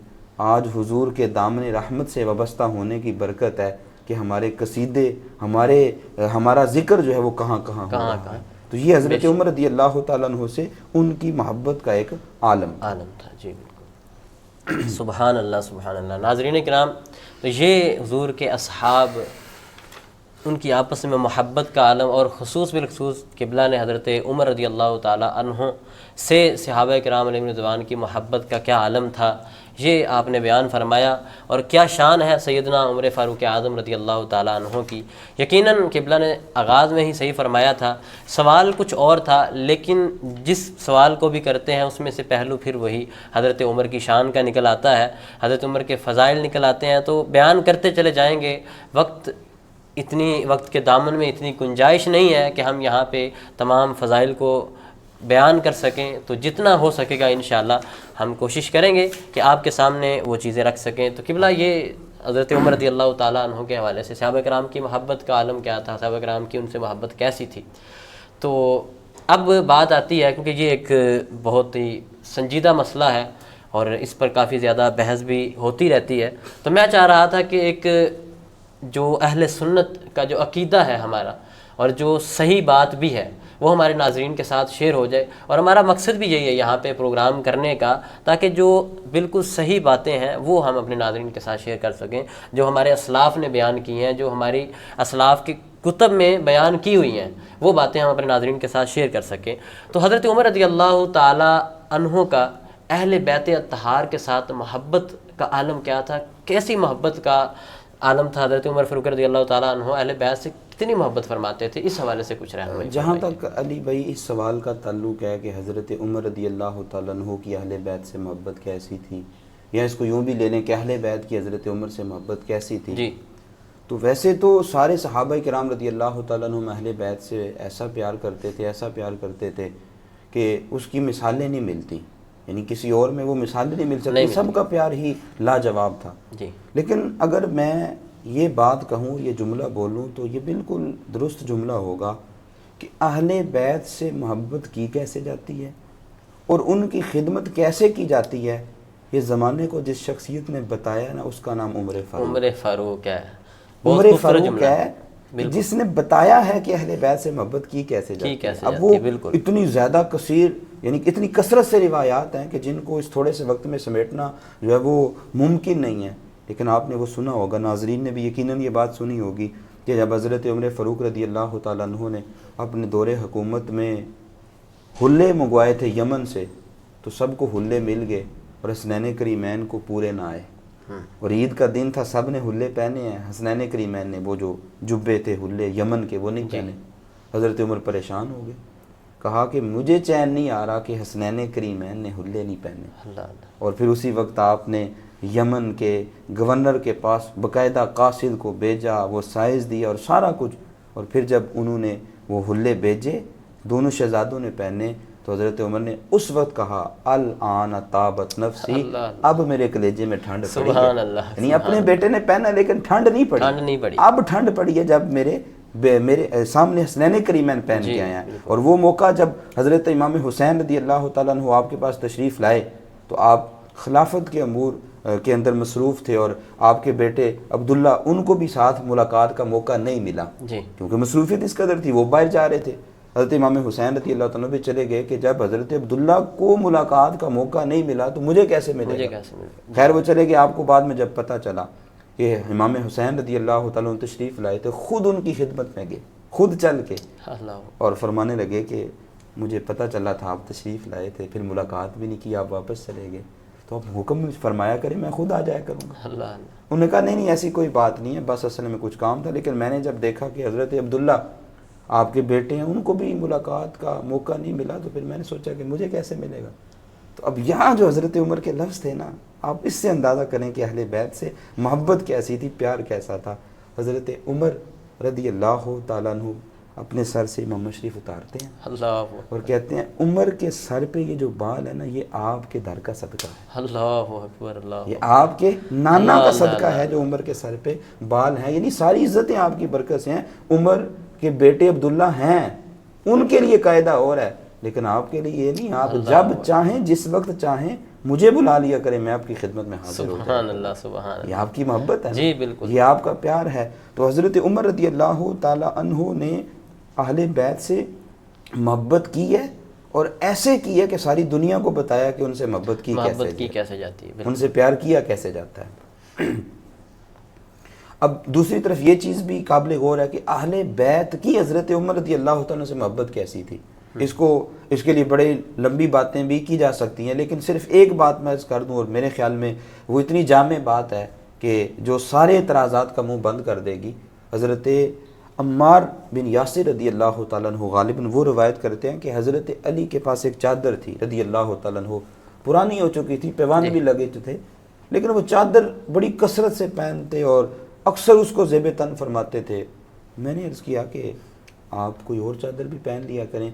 آج حضور کے دامن رحمت سے وابستہ ہونے کی برکت ہے کہ ہمارے قصیدے ہمارا ذکر جو ہے وہ کہاں کہاں ہو رہا ہے. تو یہ حضرت عمر رضی اللہ تعالیٰ عنہ سے ان کی محبت کا ایک عالم تھا. جی بالکل. سبحان اللہ سبحان اللہ. ناظرین کرام, تو یہ حضور کے اصحاب ان کی آپس میں محبت کا عالم, اور خصوص بالخصوص قبلہ نے حضرت عمر رضی اللہ تعالیٰ عنہ سے صحابہ کرام علیہ رضوان کی محبت کا کیا عالم تھا, یہ آپ نے بیان فرمایا. اور کیا شان ہے سیدنا عمر فاروق اعظم رضی اللہ تعالیٰ عنہ کی. یقیناً قبلہ نے آغاز میں ہی صحیح فرمایا تھا, سوال کچھ اور تھا لیکن جس سوال کو بھی کرتے ہیں اس میں سے پہلو پھر وہی حضرت عمر کی شان کا نکل آتا ہے, حضرت عمر کے فضائل نکل آتے ہیں. تو بیان کرتے چلے جائیں گے, وقت کے دامن میں اتنی گنجائش نہیں ہے کہ ہم یہاں پہ تمام فضائل کو بیان کر سکیں. تو جتنا ہو سکے گا انشاءاللہ ہم کوشش کریں گے کہ آپ کے سامنے وہ چیزیں رکھ سکیں. تو قبلہ یہ حضرت عمر رضی اللہ تعالیٰ عنہ کے حوالے سے صحابہ کرام کی محبت کا عالم کیا تھا, صحابہ کرام کی ان سے محبت کیسی تھی. تو اب بات آتی ہے, کیونکہ یہ ایک بہت ہی سنجیدہ مسئلہ ہے اور اس پر کافی زیادہ بحث بھی ہوتی رہتی ہے. تو میں چاہ رہا تھا کہ ایک جو اہل سنت کا جو عقیدہ ہے ہمارا اور جو صحیح بات بھی ہے وہ ہمارے ناظرین کے ساتھ شیئر ہو جائے. اور ہمارا مقصد بھی یہی ہے یہاں پہ پروگرام کرنے کا, تاکہ جو بالکل صحیح باتیں ہیں وہ ہم اپنے ناظرین کے ساتھ شیئر کر سکیں, جو ہمارے اسلاف نے بیان کی ہیں, جو ہماری اسلاف کی کتب میں بیان کی ہوئی ہیں, وہ باتیں ہم اپنے ناظرین کے ساتھ شیئر کر سکیں. تو حضرت عمر رضی اللہ تعالیٰ عنہ کا اہل بیت اطہار کے ساتھ محبت کا عالم کیا تھا, کیسی محبت کا عالم تھا. حضرت عمر فاروق رضی اللہ تعالیٰ عنہ اہل بیت سے کتنی محبت فرماتے تھے, اس حوالے سے کچھ رہنمائی. جہاں تک علی بھائی اس سوال کا تعلق ہے کہ حضرت عمر رضی اللہ تعالیٰ عنہ کی اہل بیت سے محبت کیسی تھی, یا اس کو یوں بھی لے لیں کہ اہل بیت کی حضرت عمر سے محبت کیسی تھی. جی. تو ویسے تو سارے صحابہ کرام رضی اللہ تعالیٰ عنہ اہل بیت سے ایسا پیار کرتے تھے کہ اس کی مثالیں نہیں ملتی, یعنی کسی اور میں وہ مثالیں نہیں مل سکتی. سب کا پیار ہی لاجواب تھا. جی. لیکن اگر میں یہ بات کہوں, یہ جملہ بولوں, تو یہ بالکل درست جملہ ہوگا کہ اہل بیت سے محبت کی کیسے جاتی ہے اور ان کی خدمت کیسے کی جاتی ہے, یہ زمانے کو جس شخصیت نے بتایا نا اس کا نام عمر فاروق ہے. عمر فاروق ہے جس نے بتایا ہے کہ اہل بیت سے محبت کی کیسے جاتی ہے. اب وہ اتنی زیادہ کثیر, یعنی اتنی کثرت سے روایات ہیں کہ جن کو اس تھوڑے سے وقت میں سمیٹنا جو ہے وہ ممکن نہیں ہے. لیکن آپ نے وہ سنا ہوگا, ناظرین نے بھی یقیناً یہ بات سنی ہوگی کہ جب حضرت عمر فاروق رضی اللہ تعالیٰ عنہ نے اپنے دور حکومت میں حلے منگوائے تھے یمن سے, تو سب کو حلے مل گئے اور حسنین کریمین کو پورے نہ آئے. اور عید کا دن تھا, سب نے حلے پہنے ہیں, حسنین کریمین نے وہ جو جبے تھے حلے یمن کے وہ نہیں پہنے. حضرت عمر پریشان ہو گئے, کہا کہ مجھے چین نہیں آ رہا کہ حسنین کریمین نے حلے نہیں پہنے. اور پھر اسی وقت آپ نے یمن کے گورنر کے پاس باقاعدہ قاصد کو بھیجا, وہ سائز دیا اور سارا کچھ. اور پھر جب انہوں نے وہ حلے بھیجے, دونوں شہزادوں نے پہنے, تو حضرت عمر نے اس وقت کہا الآن طابت نفسی، اب میرے کلیجے میں ٹھنڈ پڑی ہے۔ یعنی اپنے بیٹے نے پہنا لیکن ٹھنڈ نہیں پڑی، اب ٹھنڈ پڑی ہے جب میرے سامنے حسنین کریمین پہن کے آئے ہیں۔ اور وہ موقع جب حضرت امام حسین رضی اللہ تعالیٰ عنہ آپ کے پاس تشریف لائے تو آپ خلافت کے امور کے اندر مصروف تھے، اور آپ کے بیٹے عبداللہ ان کو بھی ساتھ ملاقات کا موقع نہیں ملا کیونکہ مصروفیت اس قدر تھی، وہ باہر جا رہے تھے۔ حضرت امام حسین رضی اللہ تعالیٰ بھی چلے گئے کہ جب حضرت عبداللہ کو ملاقات کا موقع نہیں ملا تو مجھے کیسے ملے گا؟ خیر وہ چلے گئے۔ آپ کو بعد میں جب پتہ چلا کہ امام حسین رضی اللہ تعالیٰ عنہ تشریف لائے تو خود ان کی خدمت میں گئے، خود چل کے، اور فرمانے لگے کہ مجھے پتہ چلا تھا آپ تشریف لائے تھے، پھر ملاقات بھی نہیں کی، آپ واپس چلے گئے، تو آپ حکم فرمایا کریں میں خود آ جایا کروں گا۔ انہوں نے کہا نہیں ایسی کوئی بات نہیں ہے، بس اصل میں کچھ کام تھا، لیکن میں نے جب دیکھا کہ حضرت عبداللہ آپ کے بیٹے ہیں ان کو بھی ملاقات کا موقع نہیں ملا تو پھر میں نے سوچا کہ مجھے کیسے ملے گا۔ تو اب یہاں جو حضرت عمر کے لفظ تھے نا، آپ اس سے اندازہ کریں کہ اہل بیت سے محبت کیسی تھی، پیار کیسا تھا۔ حضرت عمر رضی اللہ تعالیٰ عنہ اپنے سر سے امام شریف اتارتے ہیں اور کہتے ہیں عمر کے سر پہ یہ جو بال ہے نا یہ آپ کے در کا صدقہ ہے، اللہ اکبر، اللہ یہ آپ کے نانا کا صدقہ ہے جو عمر کے سر پہ بال ہیں، یعنی ساری عزتیں آپ کی برکت سے ہیں۔ عمر کے بیٹے عبداللہ ہیں، ان کے لیے قاعدہ اور ہے، لیکن آپ کے لیے یہ نہیں، آپ جب چاہیں جس وقت چاہیں مجھے بلا لیا کریں، میں آپ کی خدمت میں حاضر ہوں۔ سبحان اللہ، سبحان اللہ، یہ آپ کی محبت ہے، جی بالکل، یہ آپ کا پیار ہے۔ تو حضرت عمر رضی اللہ تعالی عنہ نے اہل بیت سے محبت کی ہے، اور ایسے کی ہے کہ ساری دنیا کو بتایا کہ ان سے محبت کی کیسے جاتی ہے، ان سے پیار کیا کیسے جاتا ہے۔ اب دوسری طرف یہ چیز بھی قابل غور ہے کہ اہل بیت کی حضرت عمر رضی اللہ تعالیٰ سے محبت کیسی تھی۔ اس کے لیے بڑے لمبی باتیں بھی کی جا سکتی ہیں، لیکن صرف ایک بات میں عرض کر دوں، اور میرے خیال میں وہ اتنی جامع بات ہے کہ جو سارے اعتراضات کا منہ بند کر دے گی۔ حضرت عمار بن یاسر رضی اللہ تعالیٰ عنہ غالباً وہ روایت کرتے ہیں کہ حضرت علی کے پاس ایک چادر تھی رضی اللہ تعالیٰ عنہ، پرانی ہو چکی تھی، پیوان بھی لگے تھے، لیکن وہ چادر بڑی کثرت سے پہنتے اور اکثر اس کو زیب تن فرماتے تھے۔ میں نے عرض کیا کہ آپ کوئی اور چادر بھی پہن لیا کریں،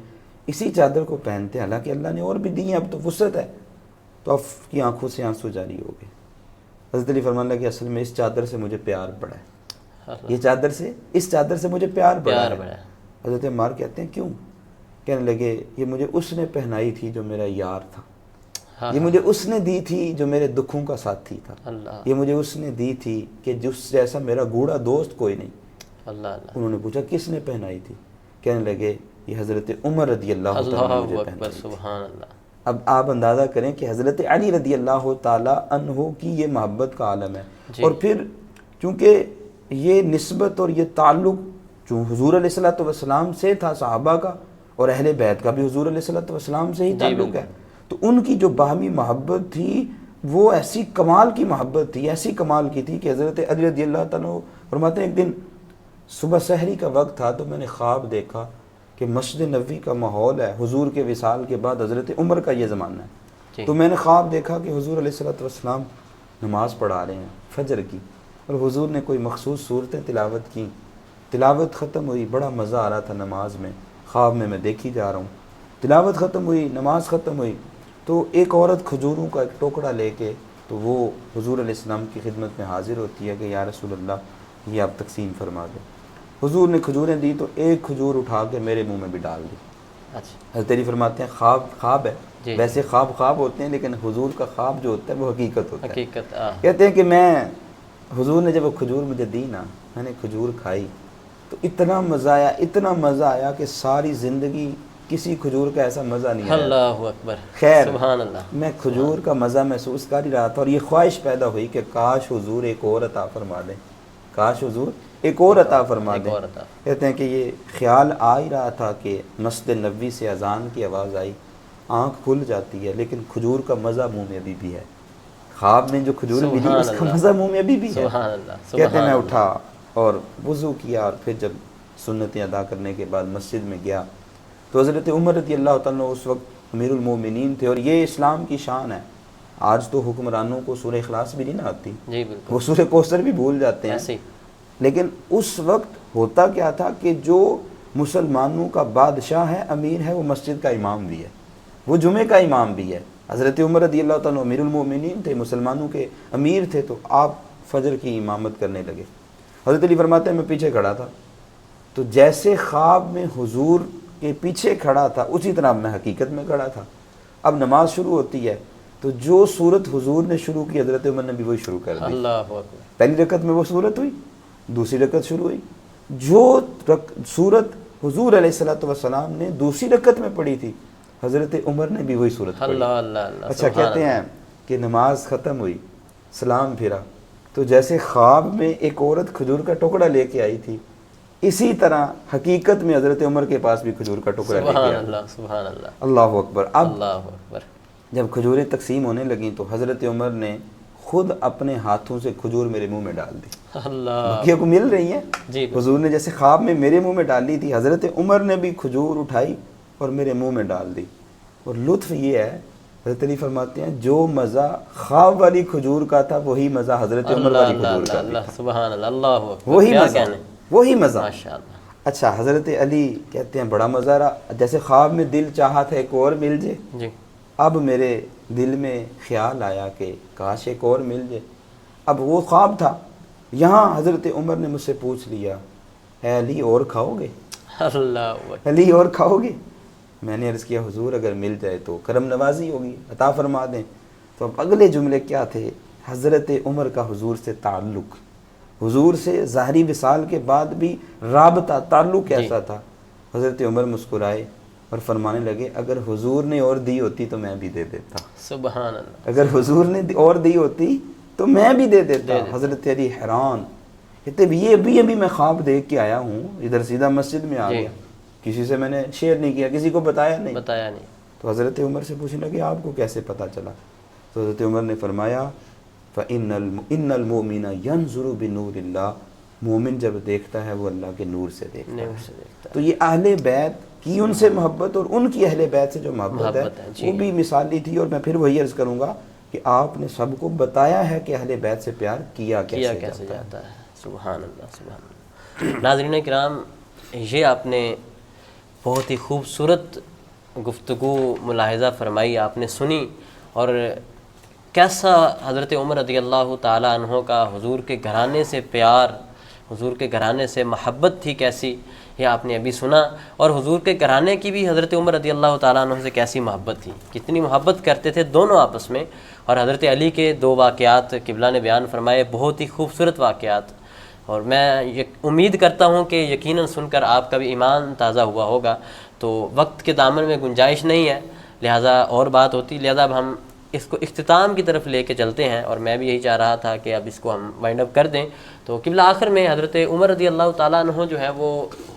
اسی چادر کو پہنتے، حالانکہ اللہ نے اور بھی دی ہیں، اب تو وسعت ہے۔ تو آپ کی آنکھوں سے آنسو جاری ہو گئے۔ حضرت علی فرمانے لگے اصل میں اس چادر سے مجھے پیار پڑا ہے، یہ چادر سے، اس چادر سے مجھے پیار پڑا ہے۔ حضرت عمار کہتے ہیں کیوں؟ کہنے لگے یہ مجھے اس نے پہنائی تھی جو میرا یار تھا، یہ مجھے اس نے دی تھی جو میرے دکھوں کا ساتھی تھا، یہ مجھے اس نے دی تھی کہ جس جیسا میرا گوڑا دوست کوئی نہیں۔ انہوں نے پوچھا کس نے پہنائی تھی؟ کہنے لگے یہ حضرت عمر رضی اللہ تعالیٰ عنہ مجھے پہنائی تھی۔ اب آپ اندازہ کریں کہ حضرت علی رضی اللہ تعالیٰ عنہ کی یہ محبت کا عالم ہے، اور پھر چونکہ یہ نسبت اور یہ تعلق جو حضور علیہ الصلوۃ والسلام سے تھا صحابہ کا، اور اہل بیت کا بھی حضور علیہ الصلوۃ والسلام سے ہی تعلق ہے، تو ان کی جو باہمی محبت تھی وہ ایسی کمال کی محبت تھی، ایسی کمال کی تھی کہ حضرت علی رضی اللہ تعالیٰ فرماتے ہیں ایک دن صبح سحری کا وقت تھا تو میں نے خواب دیکھا کہ مسجد نبوی کا ماحول ہے، حضور کے وصال کے بعد حضرت عمر کا یہ زمانہ ہے، تو میں نے خواب دیکھا کہ حضور علیہ الصلوۃ والسلام نماز پڑھا رہے ہیں فجر کی، اور حضور نے کوئی مخصوص صورتیں تلاوت کی، تلاوت ختم ہوئی، بڑا مزہ آ رہا تھا نماز میں، خواب میں دیکھی جا رہا ہوں، تلاوت ختم ہوئی، نماز ختم ہوئی، تو ایک عورت کھجوروں کا ایک ٹوکڑا لے کے تو وہ حضور علیہ السلام کی خدمت میں حاضر ہوتی ہے کہ یا رسول اللہ یہ آپ تقسیم فرما دیں۔ حضور نے کھجوریں دی تو ایک کھجور اٹھا کے میرے منہ میں بھی ڈال دی۔ حضرت علی فرماتے ہیں خواب ہے، ویسے خواب ہوتے ہیں لیکن حضور کا خواب جو ہوتا ہے وہ حقیقت ہوتا ہے۔ کہتے ہیں کہ میں حضور نے جب وہ کھجور مجھے دی نا، میں نے کھجور کھائی تو اتنا مزہ آیا کہ ساری زندگی کسی کھجور کا ایسا مزہ نہیں آیا۔ اللہ اکبر، خیر سبحان اللہ، میں کھجور کا مزہ محسوس کر ہی رہا تھا، اور یہ خواہش پیدا ہوئی کہ کاش حضور ایک اور عطا فرما دیں، کاش حضور ایک اور عطا فرما دیں۔ کہتے ہیں کہ یہ خیال آ ہی رہا تھا کہ مسجد نبوی سے اذان کی آواز آئی، آنکھ کھل جاتی ہے لیکن کھجور کا مزہ منہ میں ابھی بھی ہے، خواب میں جو کھجور ملی اس کا مزہ منہ میں ابھی بھی ہے۔ کہتے ہیں میں اٹھا اور وضو کیا، اور پھر جب سنتیں ادا کرنے کے بعد مسجد میں گیا تو حضرت عمر رضی اللہ تعالیٰ اس وقت امیر المومنین تھے، اور یہ اسلام کی شان ہے۔ آج تو حکمرانوں کو سورہ اخلاص بھی نہیں نہ آتی، وہ سورہ کوثر بھی بھول جاتے ہیں، لیکن اس وقت ہوتا کیا تھا کہ جو مسلمانوں کا بادشاہ ہے، امیر ہے، وہ مسجد کا امام بھی ہے، وہ جمعے کا امام بھی ہے. حضرت عمر رضی اللہ تعالیٰ امیر المومنین تھے, مسلمانوں کے امیر تھے, تو آپ فجر کی امامت کرنے لگے. حضرت علی فرماتے ہیں میں پیچھے کھڑا تھا, تو جیسے خواب میں حضور کے پیچھے کھڑا تھا اسی طرح میں حقیقت میں کھڑا تھا. اب نماز شروع ہوتی ہے تو جو صورت حضور نے شروع کی حضرت عمر نے بھی وہی شروع کر دی. اللہ اکبر. پہلی رکعت میں وہ صورت ہوئی, دوسری رکعت شروع ہوئی. جو صورت حضور علیہ الصلوۃ والسلام نے دوسری رکعت میں پڑھی تھی حضرت عمر نے بھی وہی صورت پڑھی. اللہ اللہ اللہ. اچھا کہتے ہیں کہ نماز ختم ہوئی, سلام پھرا, تو جیسے خواب میں ایک عورت کھجور کا ٹکڑا لے کے آئی تھی, اسی طرح حقیقت میں حضرت عمر کے پاس بھی کھجور کا ٹکڑا لے کے آیا. اللہ سبحان اللہ. اللہ اکبر. اب اللہ اکبر. جب کھجوریں تقسیم ہونے لگیں تو حضرت عمر نے خود اپنے ہاتھوں سے کھجور میرے منہ میں ڈال دی. اللہ. بقیہ کو مل رہی ہیں جی حضور نے جیسے خواب میں میرے منہ میں ڈالی تھی, حضرت عمر نے بھی کھجور اٹھائی اور میرے منہ میں ڈال دی. اور لطف یہ ہے, حضرت علی فرماتے ہیں جو مزہ خواب والی کھجور کا تھا وہی مزہ حضرت عمر والی کھجور کا اللہ سبحان اللہ. اللہ اکبر. وہی کیا مزہ, کہنے. وہی مزہ. ماشاءاللہ. اچھا حضرت علی کہتے ہیں بڑا مزہ رہا, جیسے خواب میں دل چاہا تھا ایک اور مل جائے, جی. اب میرے دل میں خیال آیا کہ کاش ایک اور مل جائے. اب وہ خواب تھا, یہاں حضرت عمر نے مجھ سے پوچھ لیا اے علی اور کھاؤ گے؟ اللہ اکبر. علی اور کھاؤ گے؟ میں نے عرض کیا حضور اگر مل جائے تو کرم نوازی ہوگی, عطا فرما دیں. تو اب اگلے جملے کیا تھے, حضرت عمر کا حضور سے تعلق, حضور سے ظاہری وصال کے بعد بھی رابطہ تعلق ایسا تھا. حضرت عمر مسکرائے اور فرمانے لگے اگر حضور نے اور دی ہوتی تو میں بھی دے دیتا. سبحان اللہ. اگر حضور نے اور دی ہوتی تو میں بھی دے دیتا. حضرت علی حیران کہتے یہ ابھی میں خواب دیکھ کے آیا ہوں, ادھر سیدھا مسجد میں آ گیا, کسی سے میں نے شیئر نہیں کیا, کسی کو بتایا نہیں. تو حضرت عمر سے پوچھنے لگے آپ کو کیسے پتہ چلا؟ تو حضرت عمر نے فرمایا فَإِنَّ الْمُؤْمِنَ يَنْظُرُ بِنُورِ اللَّهِ, مومن جب دیکھتا ہے وہ اللہ کے نور سے دیکھتا ہے. تو یہ اہل بیت کی ان سے محبت اور ان کی اہل بیت سے جو محبت ہے وہ بھی مثالی تھی. اور میں پھر وہی عرض کروں گا کہ آپ نے سب کو بتایا ہے کہ اہل بیت سے پیار کیا کیسے جاتا ہے. سبحان اللہ سبحان اللہ. ناظرین کرام, یہ آپ نے بہت ہی خوبصورت گفتگو ملاحظہ فرمائی, آپ نے سنی, اور کیسا حضرت عمر رضی اللہ تعالیٰ عنہ کا حضور کے گھرانے سے پیار, حضور کے گھرانے سے محبت تھی کیسی, یہ آپ نے ابھی سنا. اور حضور کے گھرانے کی بھی حضرت عمر رضی اللہ تعالیٰ عنہ سے کیسی محبت تھی, کتنی محبت کرتے تھے دونوں آپس میں. اور حضرت علی کے 2 واقعات قبلہ نے بیان فرمائے, بہت ہی خوبصورت واقعات, اور میں امید کرتا ہوں کہ یقیناً سن کر آپ کا بھی ایمان تازہ ہوا ہوگا. تو وقت کے دامن میں گنجائش نہیں ہے, لہٰذا اور بات ہوتی, لہٰذا اب ہم اس کو اختتام کی طرف لے کے چلتے ہیں, اور میں بھی یہی چاہ رہا تھا کہ اب اس کو ہم وائنڈ اپ کر دیں. تو قبلہ آخر میں حضرت عمر رضی اللہ تعالیٰ عنہ جو ہے وہ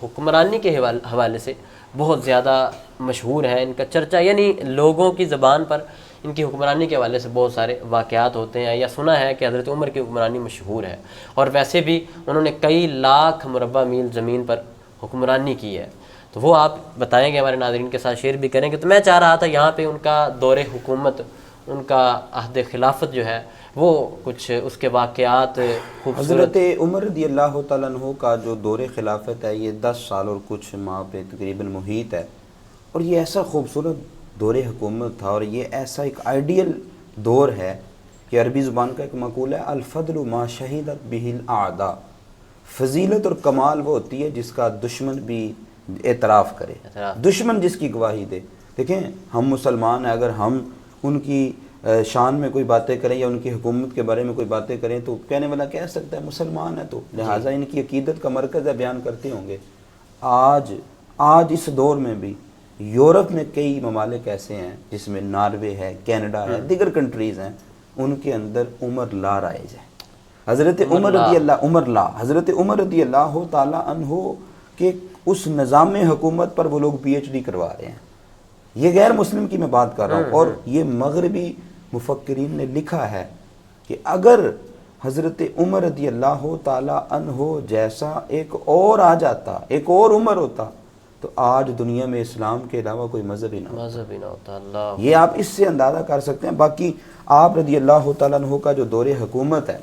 حکمرانی کے حوالے سے بہت زیادہ مشہور ہیں, ان کا چرچا یعنی لوگوں کی زبان پر ان کی حکمرانی کے حوالے سے بہت سارے واقعات ہوتے ہیں, یا سنا ہے کہ حضرت عمر کی حکمرانی مشہور ہے, اور ویسے بھی انہوں نے کئی لاکھ مربع میل زمین پر حکمرانی کی ہے. تو وہ آپ بتائیں گے, ہمارے ناظرین کے ساتھ شیئر بھی کریں گے. تو میں چاہ رہا تھا یہاں پہ ان کا دور حکومت, ان کا عہد خلافت جو ہے وہ کچھ اس کے واقعات حضرت عمر رضی اللہ تعالیٰ عنہ کا جو دور خلافت ہے یہ 10 سال اور کچھ ماہ پہ تقریباً محیط ہے, اور یہ ایسا خوبصورت دور حکومت تھا, اور یہ ایسا ایک آئیڈیل دور ہے کہ عربی زبان کا ایک مقول ہے الفضل ما شہدت بہ الاعداء, فضیلت اور کمال وہ ہوتی ہے جس کا دشمن بھی اعتراف کرے, دشمن جس کی گواہی دے. دیکھیں ہم مسلمان ہیں, اگر ہم ان کی شان میں کوئی باتیں کریں یا ان کی حکومت کے بارے میں کوئی باتیں کریں تو کہنے والا کہہ سکتا ہے مسلمان ہے, تو لہٰذا ان کی عقیدت کا مرکز ہے, بیان کرتے ہوں گے. آج اس دور میں بھی یورپ میں کئی ممالک ایسے ہیں جس میں ناروے ہے, کینیڈا ہے, دیگر کنٹریز ہیں, ان کے اندر عمر لا رائج ہے. حضرت عمر رضی اللہ تعالیٰ عنہ کے اس نظام حکومت پر وہ لوگ پی ایچ ڈی کروا رہے ہیں. یہ غیر مسلم کی میں بات کر رہا ہوں, اور یہ مغربی مفکرین نے لکھا ہے کہ اگر حضرت عمر رضی اللہ تعالیٰ عنہ جیسا ایک اور آ جاتا, ایک اور عمر ہوتا, تو آج دنیا میں اسلام کے علاوہ کوئی مذہب ہی نہ ہوتا. اللہ, یہ آپ اس سے اندازہ کر سکتے ہیں. باقی آپ رضی اللہ تعالیٰ عنہ کا جو دور حکومت ہے,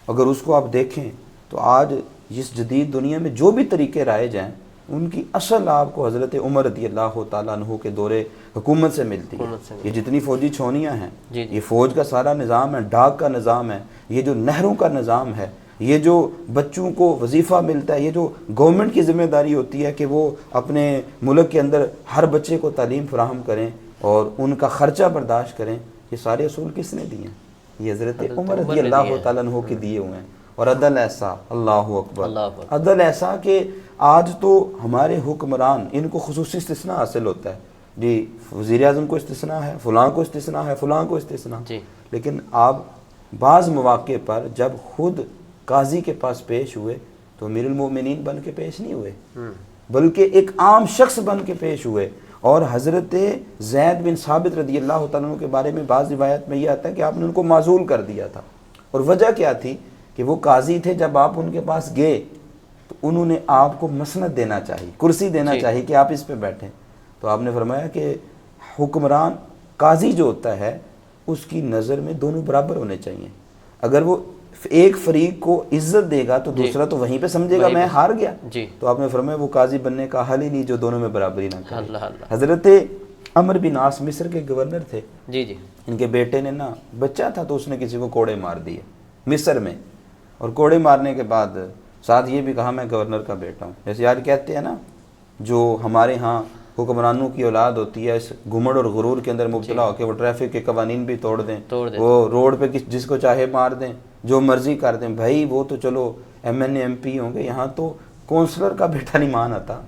اگر اس کو آپ دیکھیں تو آج اس جدید دنیا میں جو بھی طریقے رائج ہیں ان کی اصل آپ کو حضرت عمر رضی اللہ تعالیٰ عنہ کے دور حکومت سے ملتی ہے۔ یہ جتنی فوجی چھونیاں ہیں، یہ فوج کا سارا نظام ہے، ڈاک کا نظام ہے، یہ جو نہروں کا نظام ہے، یہ جو بچوں کو وظیفہ ملتا ہے، یہ جو گورنمنٹ کی ذمہ داری ہوتی ہے کہ وہ اپنے ملک کے اندر ہر بچے کو تعلیم فراہم کریں اور ان کا خرچہ برداشت کریں، یہ سارے اصول کس نے دیے ہیں؟ یہ حضرت عمر رضی اللہ تعالیٰ عنہ کے دیے ہوئے ہیں۔ اور عدل ایسا، اللہ اکبر، عدل ایسا کہ آج تو ہمارے حکمران ان کو خصوصی استثناء حاصل ہوتا ہے، جی وزیر اعظم کو استثناء ہے، فلاں کو استثناء ہے، فلاں کو استثناء، لیکن آپ بعض مواقع پر جب خود قاضی کے پاس پیش ہوئے تو امیر المومنین بن کے پیش نہیں ہوئے، بلکہ ایک عام شخص بن کے پیش ہوئے۔ اور حضرت زید بن ثابت رضی اللہ تعالیٰ عنہ کے بارے میں بعض روایت میں یہ آتا ہے کہ آپ نے ان کو معزول کر دیا تھا، اور وجہ کیا تھی کہ وہ قاضی تھے، جب آپ ان کے پاس گئے تو انہوں نے آپ کو مسند دینا چاہیے، کرسی دینا چاہیے کہ آپ اس پہ بیٹھیں، تو آپ نے فرمایا کہ حکمران قاضی جو ہوتا ہے اس کی نظر میں دونوں برابر ہونے چاہیے، اگر وہ ایک فریق کو عزت دے گا تو دوسرا تو وہیں پہ سمجھے گا میں ہار گیا، تو آپ نے فرمایا وہ قاضی بننے کا حل ہی نہیں جو دونوں میں برابری نہ کرے۔ حضرت عمر بن عاص مصر کے گورنر تھے، ان کے بیٹے نے نا بچہ تھا تو اس نے کسی کو کوڑے مار دیے مصر میں، اور کوڑے مارنے کے بعد ساتھ یہ بھی کہا میں گورنر کا بیٹا ہوں۔ جیسے یار کہتے ہیں نا جو ہمارے ہاں حکمرانوں کی اولاد ہوتی ہے اس گھمڑ اور غرور کے اندر مبتلا ہو کے وہ ٹریفک کے قوانین بھی توڑ دیں، وہ روڈ پہ جس کو چاہے مار دیں، جو مرضی کر دیں، بھائی وہ تو چلو M N A M P ہوں گے، یہاں تو کونسلر کا بیٹا نہیں مان آتا۔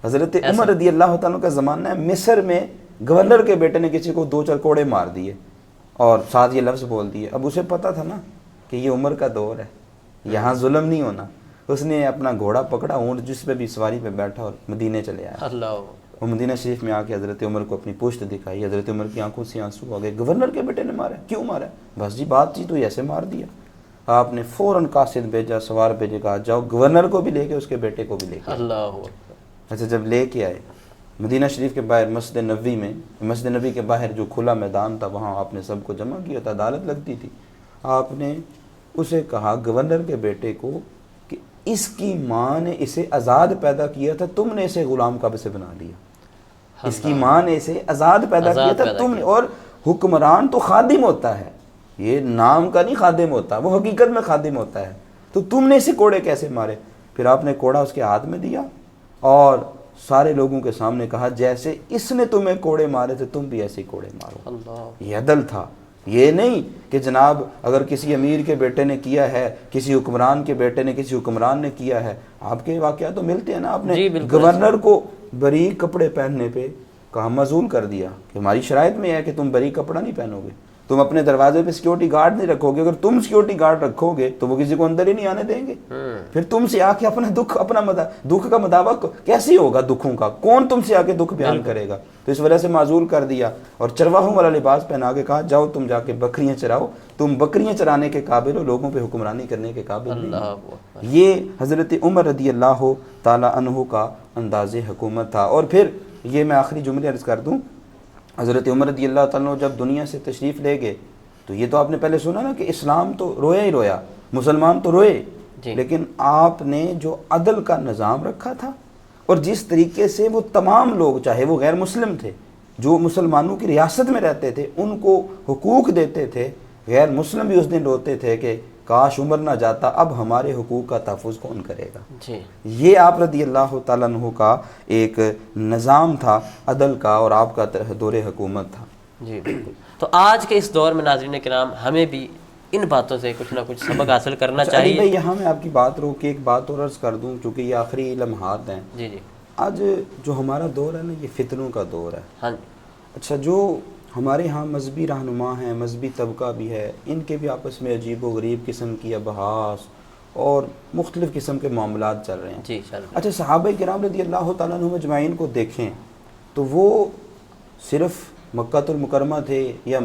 حضرت عمر رضی اللہ تعالیٰ کا زمانہ ہے، مصر میں گورنر کے بیٹے نے کسی کو 2-4 کوڑے مار دیے اور ساتھ یہ لفظ بول دیے۔ اب اسے پتا تھا نا کہ یہ عمر کا دور ہے، یہاں ظلم نہیں ہونا، اس نے اپنا گھوڑا پکڑا، اونٹ جس پہ بھی سواری پہ بیٹھا اور مدینے چلے آیا۔ وہ مدینہ شریف میں آ کے حضرت عمر کو اپنی پشت دکھائی، حضرت عمر کی آنکھوں سے آنسو آ گئے، گورنر کے بیٹے نے مارا، کیوں مارا؟ بس جی بات تھی تو ایسے مار دیا۔ آپ نے فوراً قاصد بھیجا، سوار بھیجے، کہا جاؤ گورنر کو بھی لے کے اس کے بیٹے کو بھی لے کے۔ اچھا جب لے کے آئے مدینہ شریف کے باہر مسجد نبوی میں، مسجد نبوی کے باہر جو کھلا میدان تھا وہاں آپ نے سب کو جمع کیا تھا، عدالت لگتی تھی، آپ نے اسے کہا گورنر کے بیٹے کو کہ اس کی ماں نے اسے آزاد پیدا کیا تھا، تم نے اسے غلام کب سے بنا دیا؟ اس کی ماں نے اسے آزاد پیدا کیا تھا تم نے، اور حکمران تو خادم ہوتا ہے، یہ نام کا نہیں خادم ہوتا، وہ حقیقت میں خادم ہوتا ہے، تو تم نے اسے کوڑے کیسے مارے؟ پھر آپ نے کوڑا اس کے ہاتھ میں دیا اور سارے لوگوں کے سامنے کہا جیسے اس نے تمہیں کوڑے مارے تھے تم بھی ایسے ہی کوڑے مارو۔ یہ عدل تھا، یہ نہیں کہ جناب اگر کسی امیر کے بیٹے نے کیا ہے، کسی حکمران کے بیٹے نے، کسی حکمران نے کیا ہے، آپ کے واقعات تو ملتے ہیں نا، آپ نے گورنر کو بریک کپڑے پہننے پہ کہا معزول کر دیا کہ ہماری شرائط میں ہے کہ تم بریک کپڑا نہیں پہنو گے، تم اپنے دروازے پہ سیکیورٹی گارڈ نہیں رکھو گے، اگر تم سیکیورٹی گارڈ رکھو گے تو وہ کسی کو اندر ہی نہیں آنے دیں گے، پھر تم سے آ کے اپنا دکھ کا مداوع کیسے ہوگا؟ دکھوں کا کون تم سے آ کے دکھ بیان کرے گا؟ تو اس وجہ سے معزول کر دیا اور چرواہوں والا لباس پہنا کے کہا جاؤ تم جا کے بکریاں چراؤ، تم بکریاں چرانے کے قابل ہو، لوگوں پہ حکمرانی کرنے کے قابل نہیں۔ یہ حضرت عمر رضی اللہ تعالی عنہ کا انداز حکومت تھا۔ اور پھر یہ میں آخری جملے عرض کر دوں، حضرت عمر رضی اللہ تعالیٰ عنہ جب دنیا سے تشریف لے گئے تو یہ تو آپ نے پہلے سنا نا کہ اسلام تو رویا ہی رویا، مسلمان تو روئے، لیکن آپ نے جو عدل کا نظام رکھا تھا اور جس طریقے سے وہ تمام لوگ چاہے وہ غیر مسلم تھے جو مسلمانوں کی ریاست میں رہتے تھے ان کو حقوق دیتے تھے، غیر مسلم بھی اس دن روتے تھے کہ کاش عمر نہ جاتا، اب ہمارے حقوق کا تحفظ کون کرے گا؟ یہ آپ رضی اللہ تعالیٰ عنہ کا ایک نظام تھا عدل کا اور آپ کا دور حکومت تھا۔ جی بالکل۔ تو آج کے اس دور میں ناظرین کرام ہمیں بھی ان باتوں سے کچھ نہ کچھ سبق حاصل کرنا چاہیے۔ بھائی یہاں میں آپ کی بات روک کے ایک بات اور عرض کر دوں چونکہ یہ آخری لمحات ہیں۔ جی جی۔ آج جو ہمارا دور ہے نا یہ فتنوں کا دور ہے۔ ہاں جی۔ اچھا جو ہمارے ہاں مذہبی رہنما ہیں، مذہبی طبقہ بھی ہے، ان کے بھی آپس میں عجیب و غریب قسم کی ابحاث اور مختلف قسم کے معاملات چل رہے ہیں۔ جی اچھا صحابہ کرام رضی اللہ تعالیٰ عنہ اجمعین کو دیکھیں تو وہ صرف مکہ المکرمہ تھے یا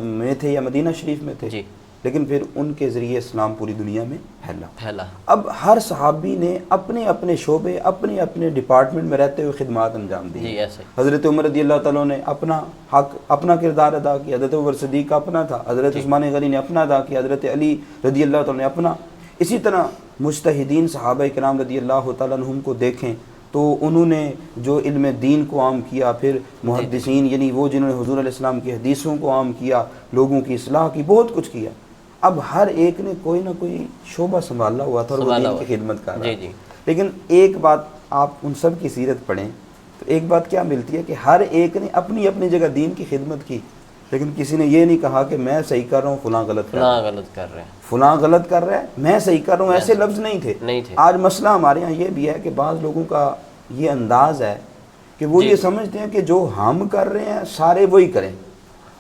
مدینہ شریف میں تھے، لیکن پھر ان کے ذریعے اسلام پوری دنیا میں پھیلا۔ اب ہر صحابی نے اپنے اپنے شعبے اپنے اپنے ڈپارٹمنٹ میں رہتے ہوئے خدمات انجام دی۔ حضرت عمر رضی اللہ تعالیٰ نے اپنا حق اپنا کردار ادا کیا، حضرت عمر صدیق کا اپنا تھا، حضرت عثمان غنی نے اپنا ادا کیا، حضرت علی رضی اللہ تعالیٰ نے اپنا۔ اسی طرح مجتہدین صحابہ کرام رضی اللہ تعالیٰ عنہم کو دیکھیں تو انہوں نے جو علم دین کو عام کیا، پھر محدثین یعنی وہ جنہوں نے حضور علیہ السلام کی حدیثوں کو عام کیا، لوگوں کی اصلاح کی، بہت کچھ کیا۔ اب ہر ایک نے کوئی نہ کوئی شعبہ سنبھالا ہوا تھا اور وہ دین کی خدمت کر رہا ہے۔ لیکن ایک بات آپ ان سب کی سیرت پڑھیں تو ایک بات کیا ملتی ہے کہ ہر ایک نے اپنی اپنی جگہ دین کی خدمت کی، لیکن کسی نے یہ نہیں کہا کہ میں صحیح کر رہا ہوں فلاں غلط کر رہا ہے، فلاں غلط کر رہا ہے میں صحیح کر رہا ہوں، ایسے لفظ نہیں تھے۔ آج مسئلہ ہمارے ہاں یہ بھی ہے کہ بعض لوگوں کا یہ انداز ہے کہ وہ یہ سمجھتے ہیں کہ جو ہم کر رہے ہیں سارے وہی کریں،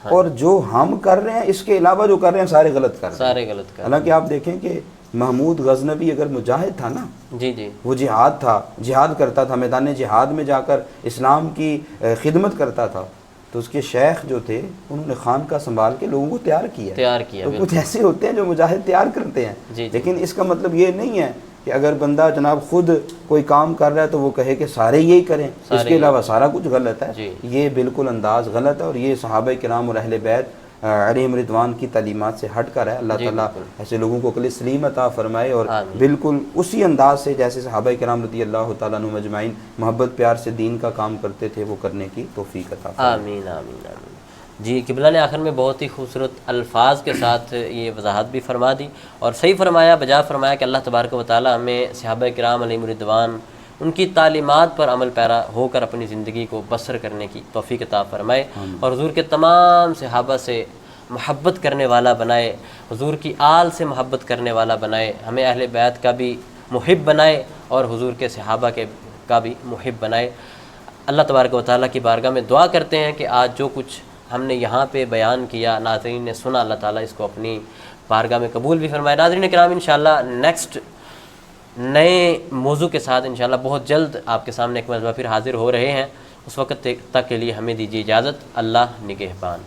اور جو ہم کر رہے ہیں اس کے علاوہ جو کر رہے ہیں سارے غلط کر رہے ہیں۔ حالانکہ آپ دیکھیں کہ محمود غزنوی اگر مجاہد تھا نا، وہ جہاد تھا، جہاد کرتا تھا، میدان جہاد میں جا کر اسلام کی خدمت کرتا تھا، تو اس کے شیخ جو تھے انہوں نے خانقاہ سنبھال کے لوگوں کو تیار کیا۔ تو کچھ ایسے ہوتے ہیں جو مجاہد تیار کرتے ہیں، لیکن اس کا مطلب یہ نہیں ہے کہ اگر بندہ جناب خود کوئی کام کر رہا ہے تو وہ کہے کہ سارے یہی کریں، اس کے علاوہ سارا کچھ غلط ہے۔ یہ بالکل انداز غلط ہے، اور یہ صحابہ کرام اور اہل بیت علیہم رضوان کی تعلیمات سے ہٹ کر ہے۔ اللہ تعالیٰ ایسے لوگوں کو عقل سلیم عطا فرمائے اور بالکل اسی انداز سے جیسے صحابہ کرام رضی اللہ تعالیٰ عنہم اجمعین محبت پیار سے دین کا کام کرتے تھے وہ کرنے کی توفیق عطا فرمائے۔ آمین آمین آمین۔ جی قبلہ نے آخر میں بہت ہی خوبصورت الفاظ کے ساتھ یہ وضاحت بھی فرما دی اور صحیح فرمایا، بجا فرمایا کہ اللہ تبارک و تعالیٰ ہمیں صحابہ کرام علیہم رضوان ان کی تعلیمات پر عمل پیرا ہو کر اپنی زندگی کو بسر کرنے کی توفیق عطا فرمائے، اور حضور کے تمام صحابہ سے محبت کرنے والا بنائے، حضور کی آل سے محبت کرنے والا بنائے، ہمیں اہل بیت کا بھی محب بنائے اور حضور کے صحابہ کا بھی محب بنائے۔ اللہ تبارک و تعالیٰ کی بارگاہ میں دعا کرتے ہیں کہ آج جو کچھ ہم نے یہاں پہ بیان کیا ناظرین نے سنا، اللہ تعالیٰ اس کو اپنی بارگاہ میں قبول بھی فرمائے۔ ناظرین کرام انشاءاللہ نیکسٹ نئے موضوع کے ساتھ انشاءاللہ بہت جلد آپ کے سامنے ایک مرتبہ پھر حاضر ہو رہے ہیں، اس وقت تک کے لیے ہمیں دیجیے اجازت۔ اللہ نگہبان۔